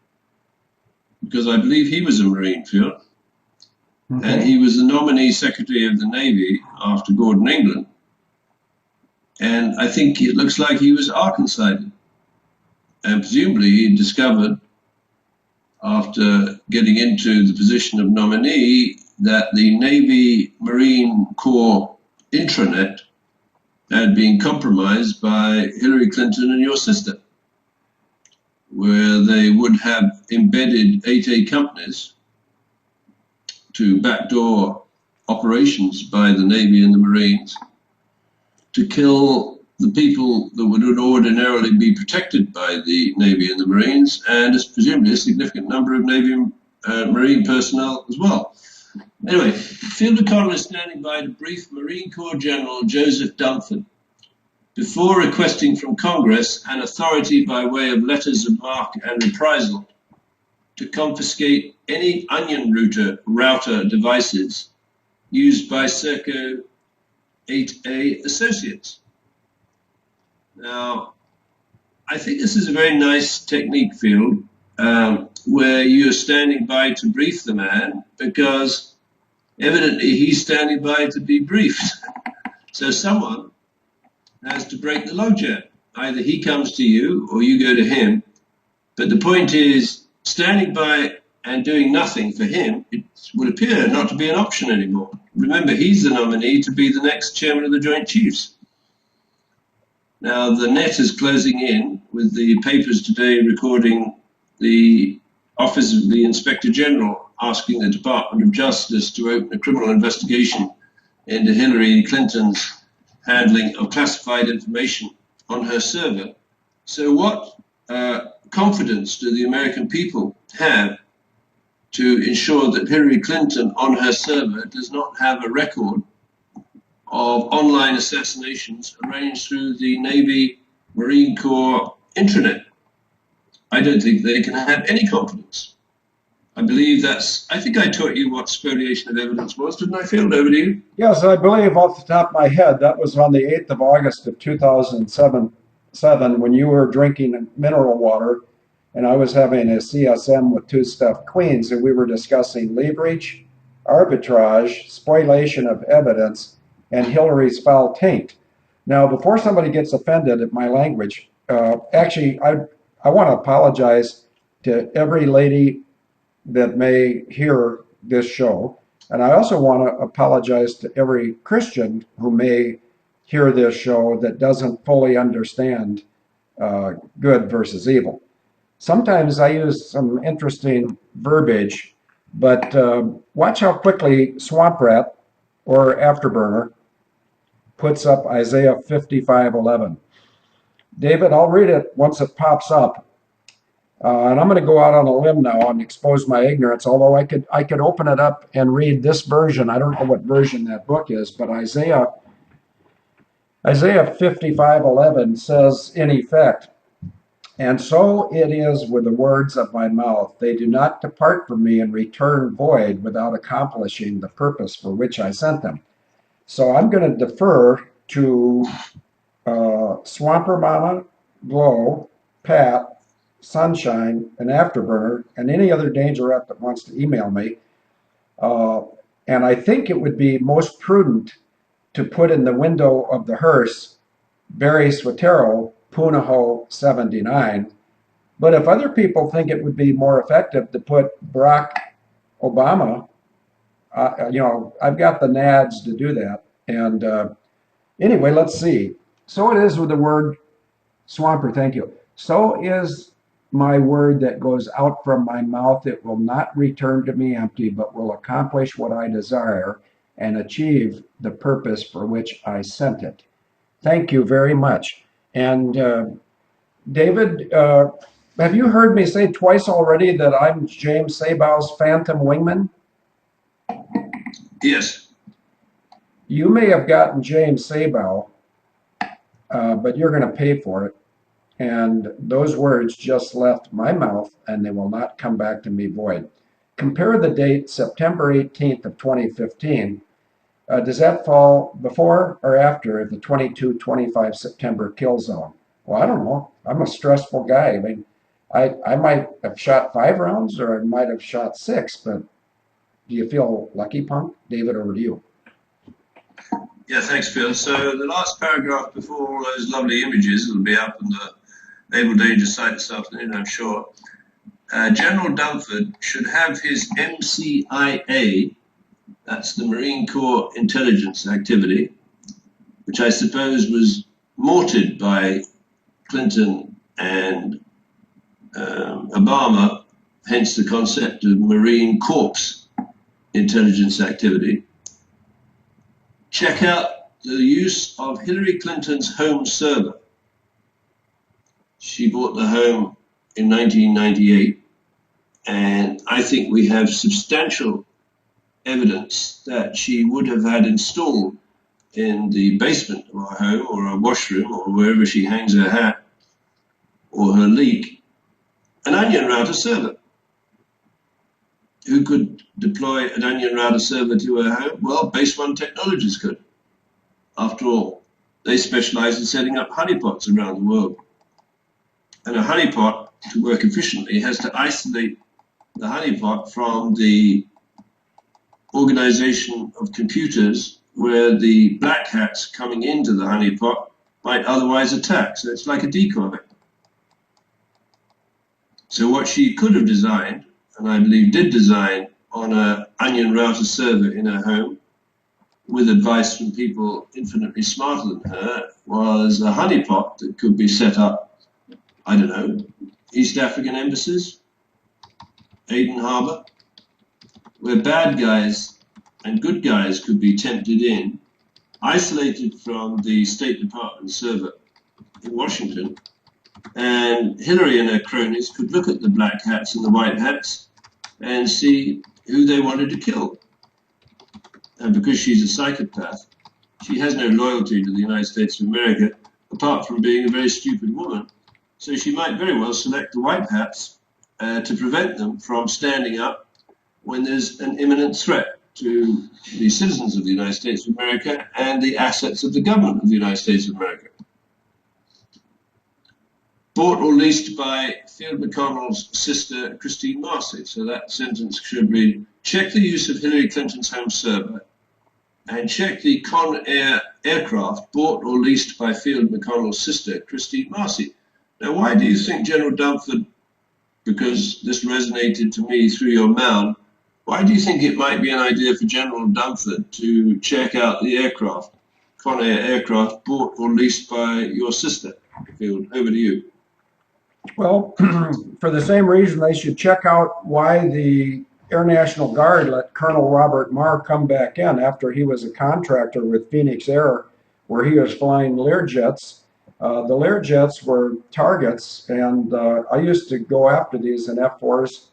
because I believe he was a Marine Field, and he was the nominee Secretary of the Navy after Gordon England. And I think it looks like he was Arkansided. And presumably he discovered, after getting into the position of nominee, that the Navy Marine Corps intranet had been compromised by Hillary Clinton and your sister, where they would have embedded 8A companies to backdoor operations by the Navy and the Marines to kill the people that would ordinarily be protected by the Navy and the Marines, and presumably a significant number of Navy and Marine personnel as well. Anyway, field economist standing by to brief Marine Corps General Joseph Dunford before requesting from Congress an authority by way of letters of marque and reprisal to confiscate any onion router devices used by Serco 8A associates. Now, I think this is a very nice technique, Field, where you're standing by to brief the man, because evidently he's standing by to be briefed. So someone has to break the logjam. Either he comes to you or you go to him. But the point is, standing by and doing nothing for him, would appear not to be an option anymore. Remember, he's the nominee to be the next chairman of the Joint Chiefs. Now, the net is closing in, with the papers today recording the Office of the Inspector General asking the Department of Justice to open a criminal investigation into Hillary Clinton's handling of classified information on her server. So what confidence do the American people have to ensure that Hillary Clinton on her server does not have a record of online assassinations arranged through the Navy Marine Corps intranet? I don't think they can have any confidence. I think I taught you what spoliation of evidence was, didn't I, Phil? Over to you. Yes, I believe off the top of my head, that was on the 8th of August of 2007 when you were drinking mineral water and I was having a CSM with two stuffed queens, and we were discussing leverage, arbitrage, spoliation of evidence, and Hillary's foul taint. Now, before somebody gets offended at my language, actually, I want to apologize to every lady that may hear this show. And I also want to apologize to every Christian who may hear this show that doesn't fully understand good versus evil. Sometimes I use some interesting verbiage, but watch how quickly Swamp Rat or Afterburner puts up Isaiah 55:11. David, I'll read it once it pops up. And I'm going to go out on a limb now and expose my ignorance, although I could open it up and read this version. I don't know what version that book is, but Isaiah 55:11 says, in effect, "And so it is with the words of my mouth. They do not depart from me and return void without accomplishing the purpose for which I sent them." So I'm going to defer to Swamper Mama, Glow, Pat, Sunshine, and Afterburner, and any other danger rep that wants to email me. And I think it would be most prudent to put in the window of the hearse Barry Swatero, Punahou 79. But if other people think it would be more effective to put Barack Obama, I've got the nads to do that. And anyway, let's see. So it is with the word Swamper, thank you. So is my word that goes out from my mouth. It will not return to me empty, but will accomplish what I desire and achieve the purpose for which I sent it. Thank you very much. And David, have you heard me say twice already that I'm James Sabow's Phantom Wingman? Yes. You may have gotten James Sabow, but you're going to pay for it. And those words just left my mouth, and they will not come back to me void. Compare the date, September 18th of 2015. Does that fall before or after the 22-25 September kill zone? Well, I don't know. I'm a stressful guy. I mean, I might have shot 5 rounds or I might have shot 6, but do you feel lucky, punk? David, over to you. Yeah, thanks, Phil. So the last paragraph before all those lovely images will be up on the Naval Danger site this afternoon, I'm sure. General Dunford should have his MCIA, that's the Marine Corps Intelligence Activity, which I suppose was mortared by Clinton and Obama, hence the concept of Marine Corps Intelligence Activity. Check out the use of Hillary Clinton's home server. She bought the home in 1998, and I think we have substantial evidence that she would have had installed in the basement of our home or our washroom or wherever she hangs her hat or her leak, an onion router server. Who could deploy an onion router server to her home? Well, Base One Technologies could. After all, they specialize in setting up honeypots around the world. And a honeypot, to work efficiently, has to isolate the honeypot from the organization of computers where the black hats coming into the honeypot might otherwise attack. So it's like a decoy. So what she could have designed, and I believe did design on a onion router server in her home with advice from people infinitely smarter than her was a honeypot that could be set up, I don't know, East African embassies, Aden Harbour, where bad guys and good guys could be tempted in, isolated from the State Department server in Washington, and Hillary and her cronies could look at the black hats and the white hats and see who they wanted to kill. And because she's a psychopath, she has no loyalty to the United States of America, apart from being a very stupid woman. So she might very well select the white hats to prevent them from standing up when there's an imminent threat to the citizens of the United States of America and the assets of the government of the United States of America. Bought or leased by Field McConnell's sister, Christine Marcy. So that sentence should read, check the use of Hillary Clinton's home server and check the Con Air aircraft bought or leased by Field McConnell's sister, Christine Marcy. Now, why do you think General Dunford, because this resonated to me through your mound, why do you think it might be an idea for General Dunford to check out the aircraft, Con Air aircraft bought or leased by your sister, Field? Over to you. Well, for the same reason, they should check out why the Air National Guard let Colonel Robert Marr come back in after he was a contractor with Phoenix Air, where he was flying Learjets. The Learjets were targets, and I used to go after these in F-4s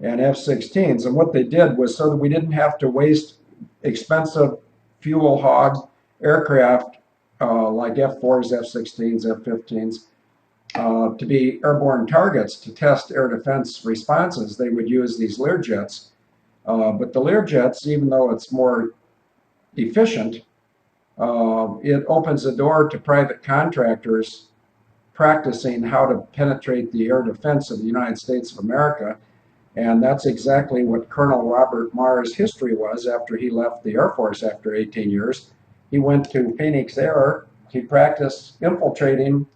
and F-16s. And what they did was so that we didn't have to waste expensive fuel hog aircraft like F-4s, F-16s, F-15s, to be airborne targets to test air defense responses, they would use these Learjets. But the Learjets, even though it's more efficient, it opens the door to private contractors practicing how to penetrate the air defense of the United States of America. And that's exactly what Colonel Robert Marr's history was after he left the Air Force after 18 years. He went to Phoenix Air. He practiced infiltrating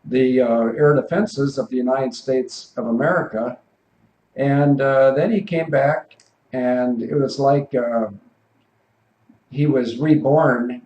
the air defenses of the United States of America. And then he came back, and it was like he was reborn.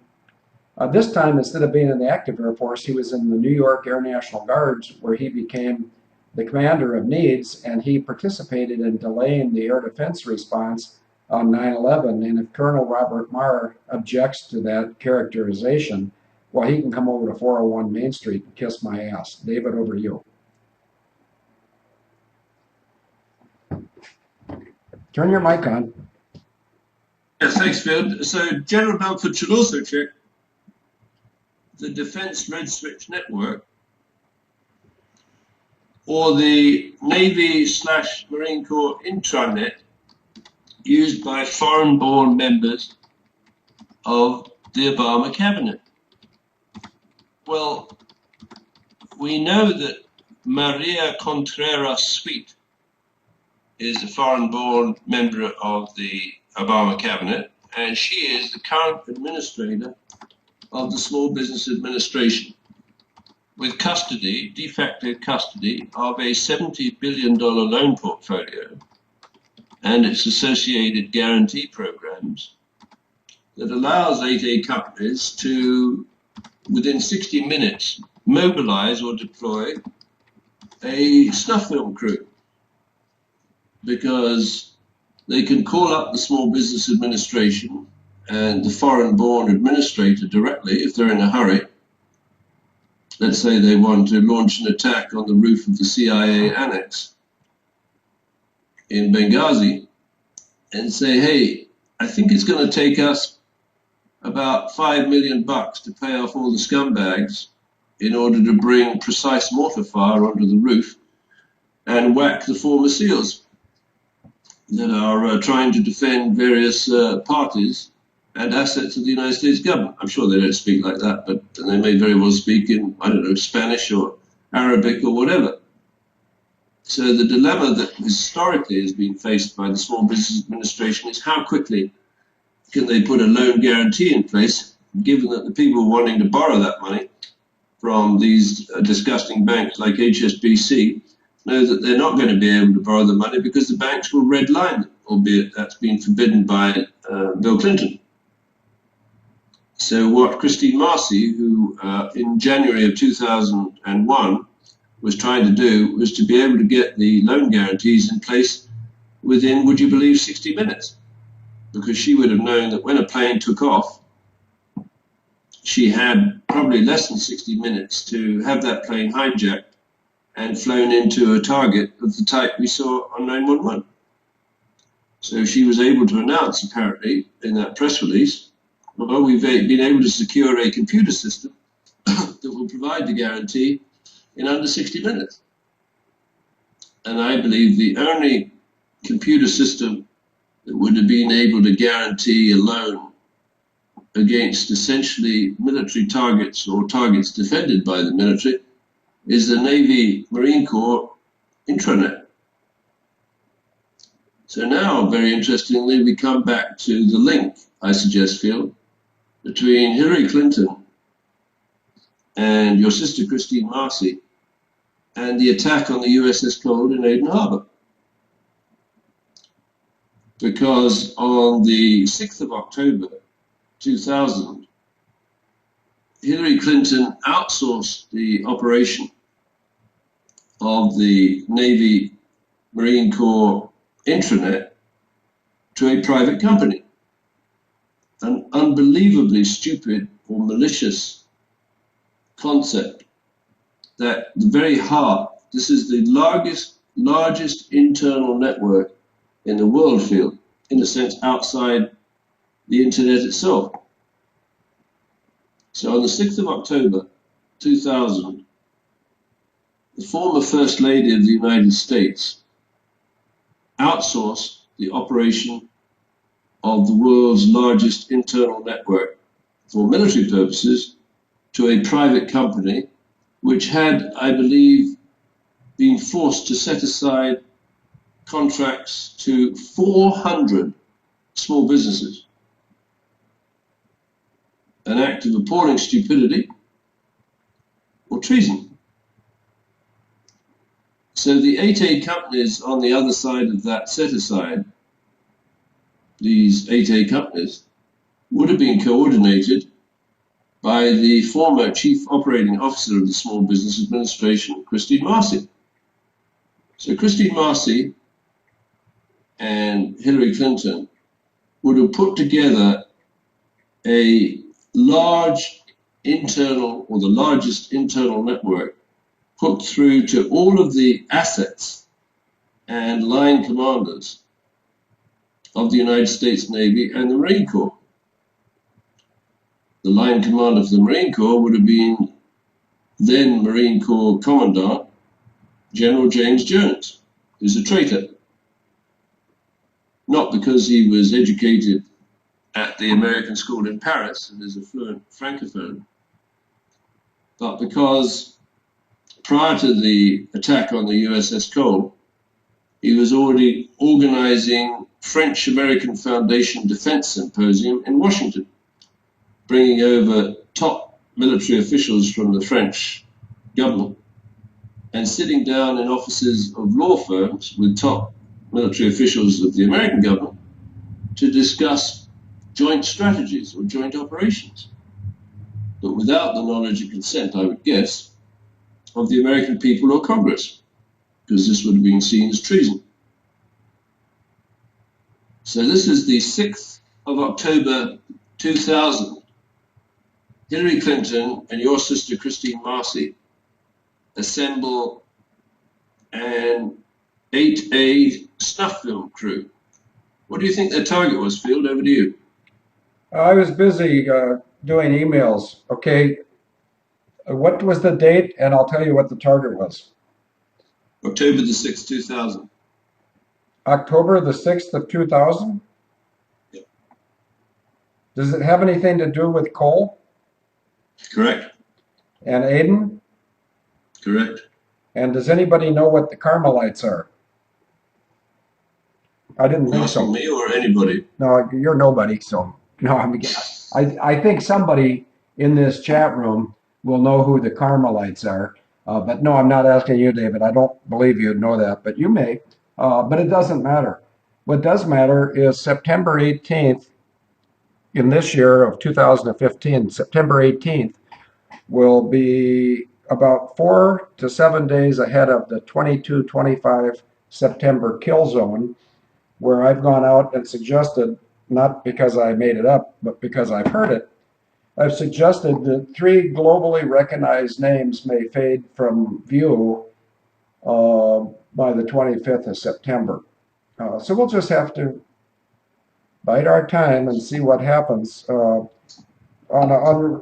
This time, instead of being in the active Air Force, he was in the New York Air National Guards, where he became the commander of needs, and he participated in delaying the air defense response on 9/11. And if Colonel Robert Marr objects to that characterization, well, he can come over to 401 Main Street and kiss my ass. David, over to you. Turn your mic on. Yes, thanks, Phil. So General Dunford should also check the Defense Red Switch Network or the Navy/Marine Corps intranet used by foreign-born members of the Obama cabinet. Well, we know that Maria Contreras Sweet is a foreign-born member of the Obama cabinet, and she is the current administrator of the Small Business Administration, with custody, de facto custody, of a $70 billion loan portfolio and its associated guarantee programs that allows 8A companies to, within 60 minutes, mobilize or deploy a snuff film crew, because they can call up the Small Business Administration and the foreign-born administrator directly if they're in a hurry. Let's say they want to launch an attack on the roof of the CIA annex in Benghazi and say, hey, I think it's going to take us about $5 million to pay off all the scumbags in order to bring precise mortar fire onto the roof and whack the former SEALs that are trying to defend various parties and assets of the United States government. I'm sure they don't speak like that, but they may very well speak in, I don't know, Spanish or Arabic or whatever. So the dilemma that historically has been faced by the Small Business Administration is how quickly can they put a loan guarantee in place, given that the people wanting to borrow that money from these disgusting banks like HSBC know that they're not going to be able to borrow the money because the banks will redline them, albeit that's been forbidden by Bill Clinton. So what Christine Marcy, who in January of 2001 was trying to do, was to be able to get the loan guarantees in place within, would you believe, 60 minutes. Because she would have known that when a plane took off, she had probably less than 60 minutes to have that plane hijacked and flown into a target of the type we saw on 911. So she was able to announce, apparently, in that press release, well, we've been able to secure a computer system that will provide the guarantee in under 60 minutes. And I believe the only computer system that would have been able to guarantee a loan against essentially military targets or targets defended by the military is the Navy Marine Corps intranet. So now, very interestingly, we come back to the link, I suggest, Phil, between Hillary Clinton and your sister Christine Marcy and the attack on the USS Cole in Aden Harbor. Because on the 6th of October 2000, Hillary Clinton outsourced the operation of the Navy Marine Corps intranet to a private company. An unbelievably stupid or malicious concept that the very heart, this is the largest internal network in the world, field, in a sense, outside the internet itself. So on the 6th of October 2000, the former First Lady of the United States outsourced the operation of the world's largest internal network for military purposes to a private company, which had, I believe, been forced to set aside contracts to 400 small businesses. An act of appalling stupidity or treason. So the 8A companies on the other side of that set aside, these 8A companies, would have been coordinated by the former Chief Operating Officer of the Small Business Administration, Christine Marcy. So Christine Marcy and Hillary Clinton would have put together a large internal, or the largest internal network, hooked through to all of the assets and line commanders of the United States Navy and the Marine Corps. The line commander of the Marine Corps would have been then Marine Corps Commandant General James Jones, who's a traitor. Not because he was educated at the American school in Paris and is a fluent Francophone, but because prior to the attack on the USS Cole, he was already organizing French-American Foundation Defense Symposium in Washington, bringing over top military officials from the French government and sitting down in offices of law firms with top military officials of the American government to discuss joint strategies or joint operations, but without the knowledge and consent, I would guess, of the American people or Congress, because this would have been seen as treason. So this is the 6th of October 2000. Hillary Clinton and your sister Christine Marcy assemble an 8A snuff film crew. What do you think their target was, Field? Over to you. I was busy doing emails. Okay, what was the date? And I'll tell you what the target was. October the 6th, 2000. October the 6th of 2000? Yep. Does it have anything to do with coal Correct. and Aden? Correct. And does anybody know what the Carmelites are? I didn't think so. Asking me or anybody? No, you're nobody, so no, I think somebody in this chat room will know who the Carmelites are. But no, I'm not asking you, David. I don't believe you know that, but you may. But it doesn't matter. What does matter is September 18th in this year of 2015, September 18th will be about 4 to 7 days ahead of the 22-25 September kill zone, where I've gone out and suggested, not because I made it up, but because I've heard it, I've suggested that 3 globally recognized names may fade from view by the 25th of September. So we'll just have to bide our time and see what happens. On an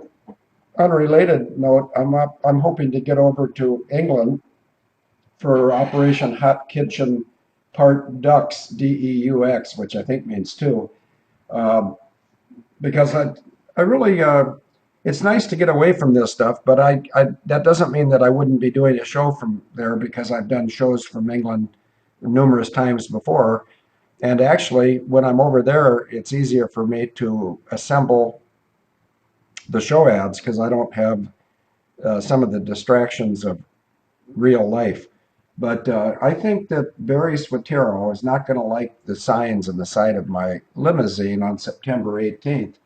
unrelated note, I'm hoping to get over to England for Operation Hot Kitchen Part Dux, DEUX, which I think means two, um, because I really, it's nice to get away from this stuff, but that doesn't mean that I wouldn't be doing a show from there because I've done shows from England numerous times before. And actually, when I'm over there, it's easier for me to assemble the show ads because I don't have some of the distractions of real life. But I think that Barry Swatero is not going to like the signs on the side of my limousine on September 18th.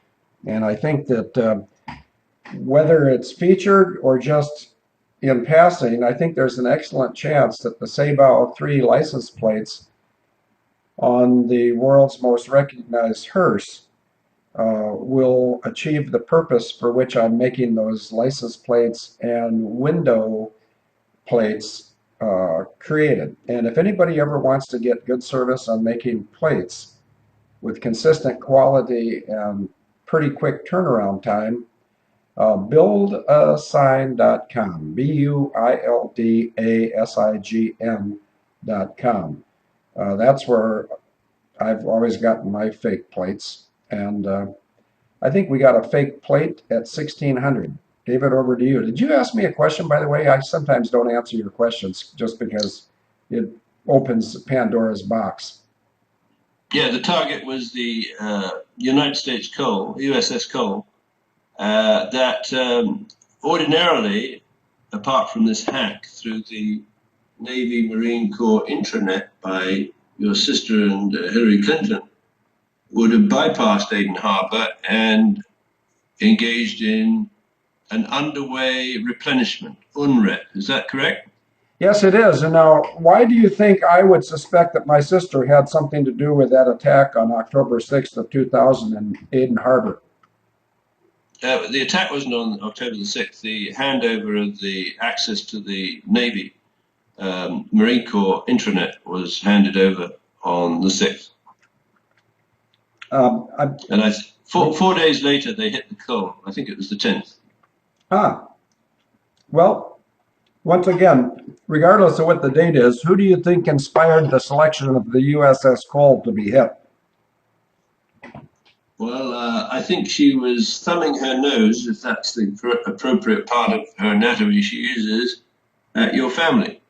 And I think that whether it's featured or just in passing, I think there's an excellent chance that the Sabao 3 license plates on the world's most recognized hearse will achieve the purpose for which I'm making those license plates and window plates created. And if anybody ever wants to get good service on making plates with consistent quality and pretty quick turnaround time, buildasign.com, buildAsign.com. That's where I've always gotten my fake plates. And I think we got a fake plate at 1600. David, over to you. Did you ask me a question, by the way? I sometimes don't answer your questions just because it opens Pandora's box. Yeah, the target was the United States Coal, USS Cole, that ordinarily, apart from this hack through the Navy Marine Corps intranet by your sister and Hillary Clinton, would have bypassed Aden Harbor and engaged in an underway replenishment, UNREP. Is that correct? Yes, it is. And now, why do you think I would suspect that my sister had something to do with that attack on October 6th of 2000 in Aden Harbor? The attack wasn't on October the 6th. The handover of the access to the Navy Marine Corps intranet was handed over on the 6th. And 4 days later, they hit the coal. I think it was the 10th. Well, once again, regardless of what the date is, who do you think inspired the selection of the USS Cole to be hit? Well, I think she was thumbing her nose, if that's the appropriate part of her anatomy she uses, at your family.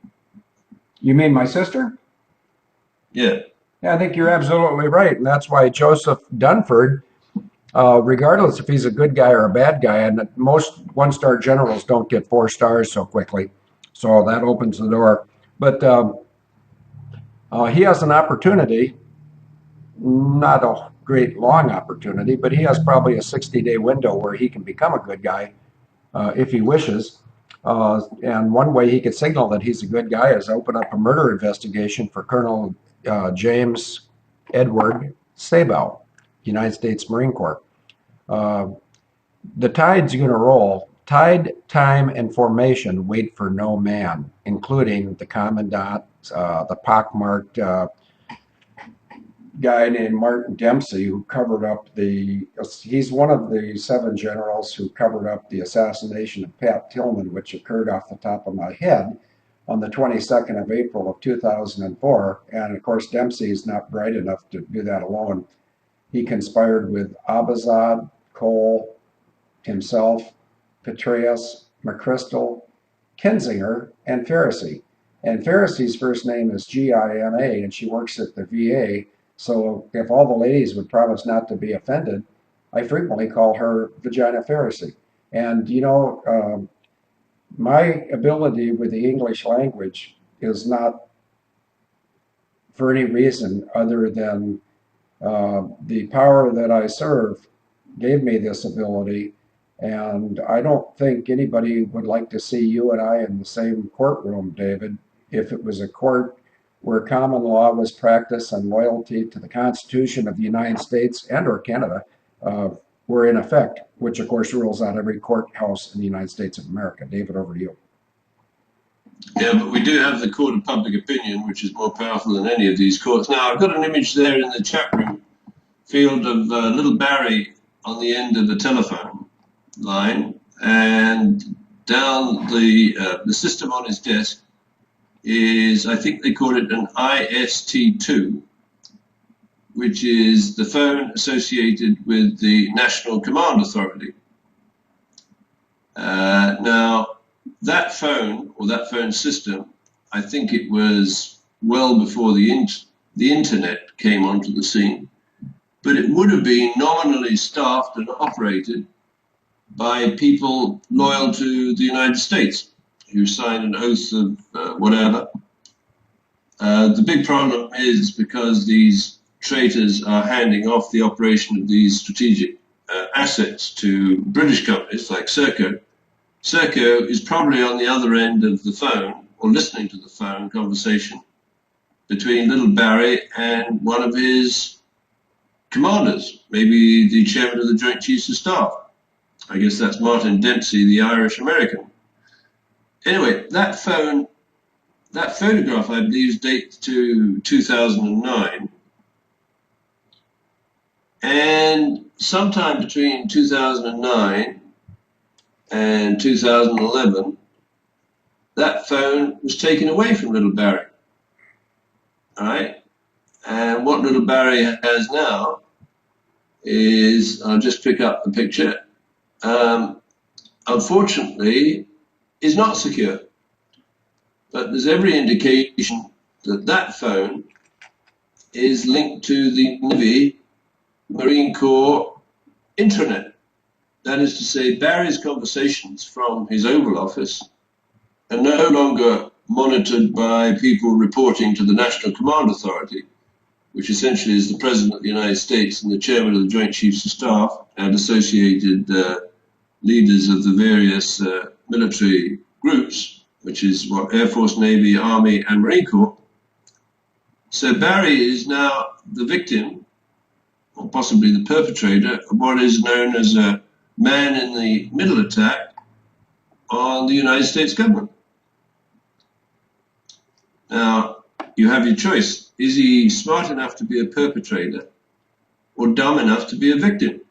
You mean my sister? Yeah. Yeah, I think you're absolutely right. And that's why Joseph Dunford, regardless if he's a good guy or a bad guy, and most 1-star generals don't get 4 stars so quickly. So that opens the door. But he has an opportunity, not a great long opportunity, but he has probably a 60-day window where he can become a good guy if he wishes. And one way he could signal that he's a good guy is open up a murder investigation for Colonel James Edward Sabao, United States Marine Corps. The tide's going to roll. Tide, time, and formation wait for no man, including the commandant, the pockmarked guy named Martin Dempsey, who covered up he's one of the 7 generals who covered up the assassination of Pat Tillman, which occurred off the top of my head on the 22nd of April of 2004. And of course, Dempsey is not bright enough to do that alone. He conspired with Abazad, Cole, himself, Petraeus, McChrystal, Kinzinger, and Pharisee. And Pharisee's first name is Gina, and she works at the VA. So if all the ladies would promise not to be offended, I frequently call her Vagina Pharisee. And My ability with the English language is not for any reason other than the power that I serve gave me this ability. And I don't think anybody would like to see you and I in the same courtroom, David, if it was a court where common law was practiced and loyalty to the Constitution of the United States and or Canada uh, were in effect, which of course rules out every courthouse in the United States of America. David, over to you. Yeah, but we do have the court of public opinion, which is more powerful than any of these courts. Now, I've got an image there in the chat room field of little Barry on the end of a telephone line, and down the system on his desk is, I think they call it an IST2, which is the phone associated with the National Command Authority. Now, that phone, or that phone system, I think it was well before the internet came onto the scene, but it would have been nominally staffed and operated by people loyal to the United States who signed an oath of whatever. The big problem is because these traitors are handing off the operation of these strategic assets to British companies like Serco. Serco is probably on the other end of the phone or listening to the phone conversation between little Barry and one of his commanders, maybe the chairman of the Joint Chiefs of Staff. I guess that's Martin Dempsey, the Irish American. Anyway, that photograph, I believe, dates to 2009. And sometime between 2009 and 2011, that phone was taken away from little Barry. All right? And what little Barry has now is, I'll just pick up the picture, unfortunately, is not secure. But there's every indication that that phone is linked to the Navy Marine Corps intranet. That is to say, Barry's conversations from his Oval Office are no longer monitored by people reporting to the National Command Authority, which essentially is the President of the United States and the Chairman of the Joint Chiefs of Staff and associated leaders of the various military groups, which is what Air Force, Navy, Army, and Marine Corps. So Barry is now the victim, or possibly the perpetrator, of what is known as a man in the middle attack on the United States government. Now, you have your choice. Is he smart enough to be a perpetrator or dumb enough to be a victim?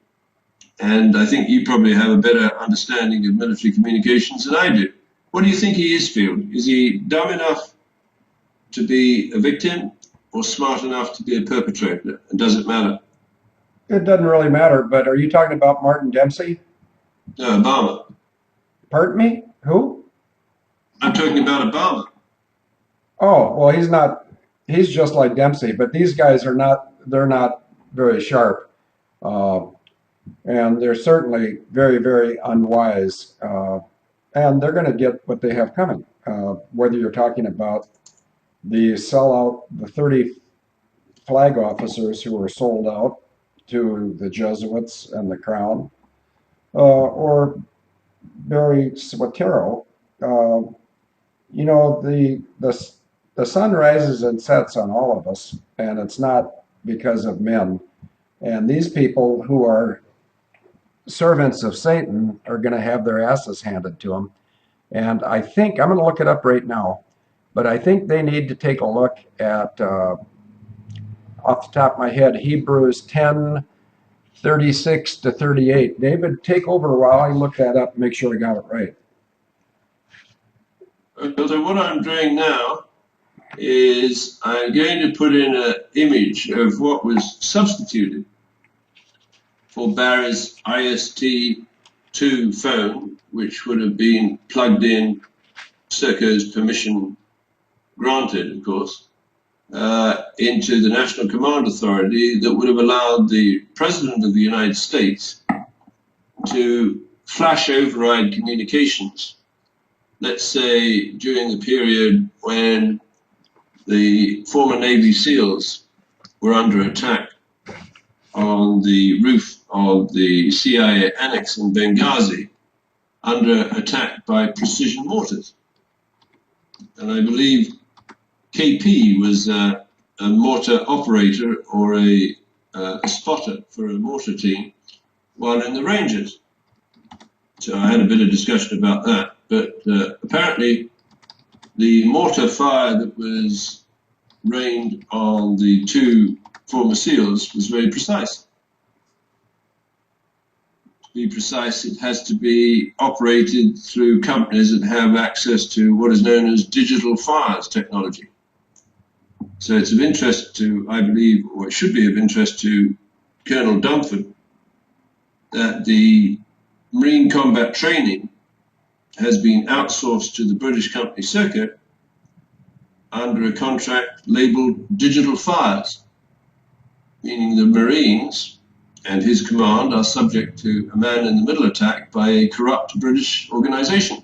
And I think you probably have a better understanding of military communications than I do. What do you think he is, Field? Is he dumb enough to be a victim or smart enough to be a perpetrator? And does it matter? It doesn't really matter, but are you talking about Martin Dempsey? No, Obama. Pardon me? Who? I'm talking about Obama. Oh, well, he's just like Dempsey, but these guys they're not very sharp. Uh, and they're certainly very, very unwise. And they're going to get what they have coming. Whether you're talking about the sellout, the 30 flag officers who were sold out to the Jesuits and the Crown, or Barry Soetoro. You know, the sun rises and sets on all of us, and it's not because of men. And these people who are servants of Satan are going to have their asses handed to them. And I think, I'm going to look it up right now, but I think they need to take a look at, off the top of my head, Hebrews 10:36 to 38. David, take over while I look that up and make sure I got it right. So what I'm doing now is I'm going to put in an image of what was substituted for Barry's IST2 phone, which would have been plugged in, Serco's permission granted, of course, into the National Command Authority that would have allowed the President of the United States to flash override communications let's say, during the period when the former Navy SEALs were under attack on the roof of the CIA annex in Benghazi, under attack by precision mortars. And I believe KP was a mortar operator or a spotter for a mortar team while in the Rangers. So I had a bit of discussion about that. But apparently the mortar fire that was rained on the two former SEALs was very precise. To be precise, it has to be operated through companies that have access to what is known as digital fires technology. So it's of interest to, I believe, or it should be of interest to Colonel Dunford, that the Marine combat training has been outsourced to the British company Circuit under a contract labeled Digital Fires, meaning the Marines and his command are subject to a man-in-the-middle attack by a corrupt British organization,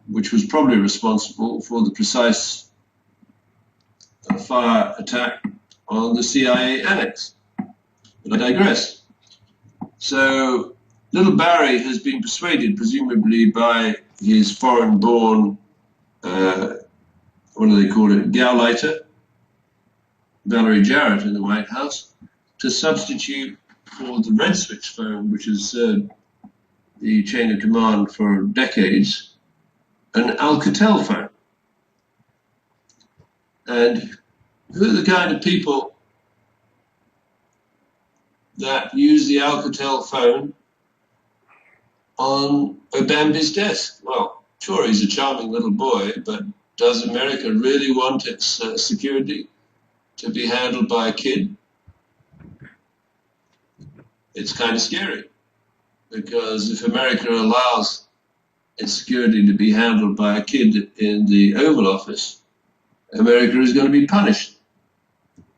which was probably responsible for the precise fire attack on the CIA annex. But I digress. So little Barry has been persuaded, presumably by his foreign-born, what do they call it, Gauleiter, Valerie Jarrett in the White House, to substitute for the red switch phone, which has served the chain of command for decades, an Alcatel phone. And who are the kind of people that use the Alcatel phone on Obambi's desk? Well, sure, he's a charming little boy, but does America really want its security to be handled by a kid? It's kind of scary, because if America allows its security to be handled by a kid in the Oval Office, America is going to be punished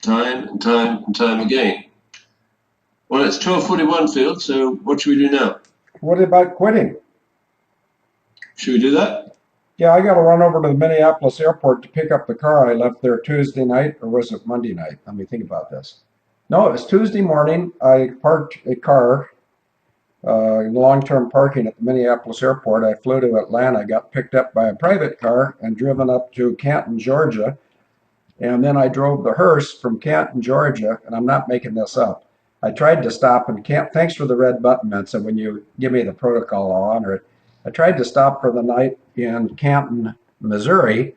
time and time and time again. Well, it's 12:41, Phil, so what should we do now? What about quitting? Should we do that? Yeah, I got to run over to the Minneapolis airport to pick up the car I left there Tuesday night, or was it Monday night? Let me think about this. No, it was Tuesday morning. I parked a car in long-term parking at the Minneapolis airport. I flew to Atlanta, got picked up by a private car and driven up to Canton, Georgia. And then I drove the hearse from Canton, Georgia, and I'm not making this up. I tried to stop in Canton. Thanks for the red button, Mensa. When you give me the protocol, I'll honor it. I tried to stop for the night in Canton, Missouri,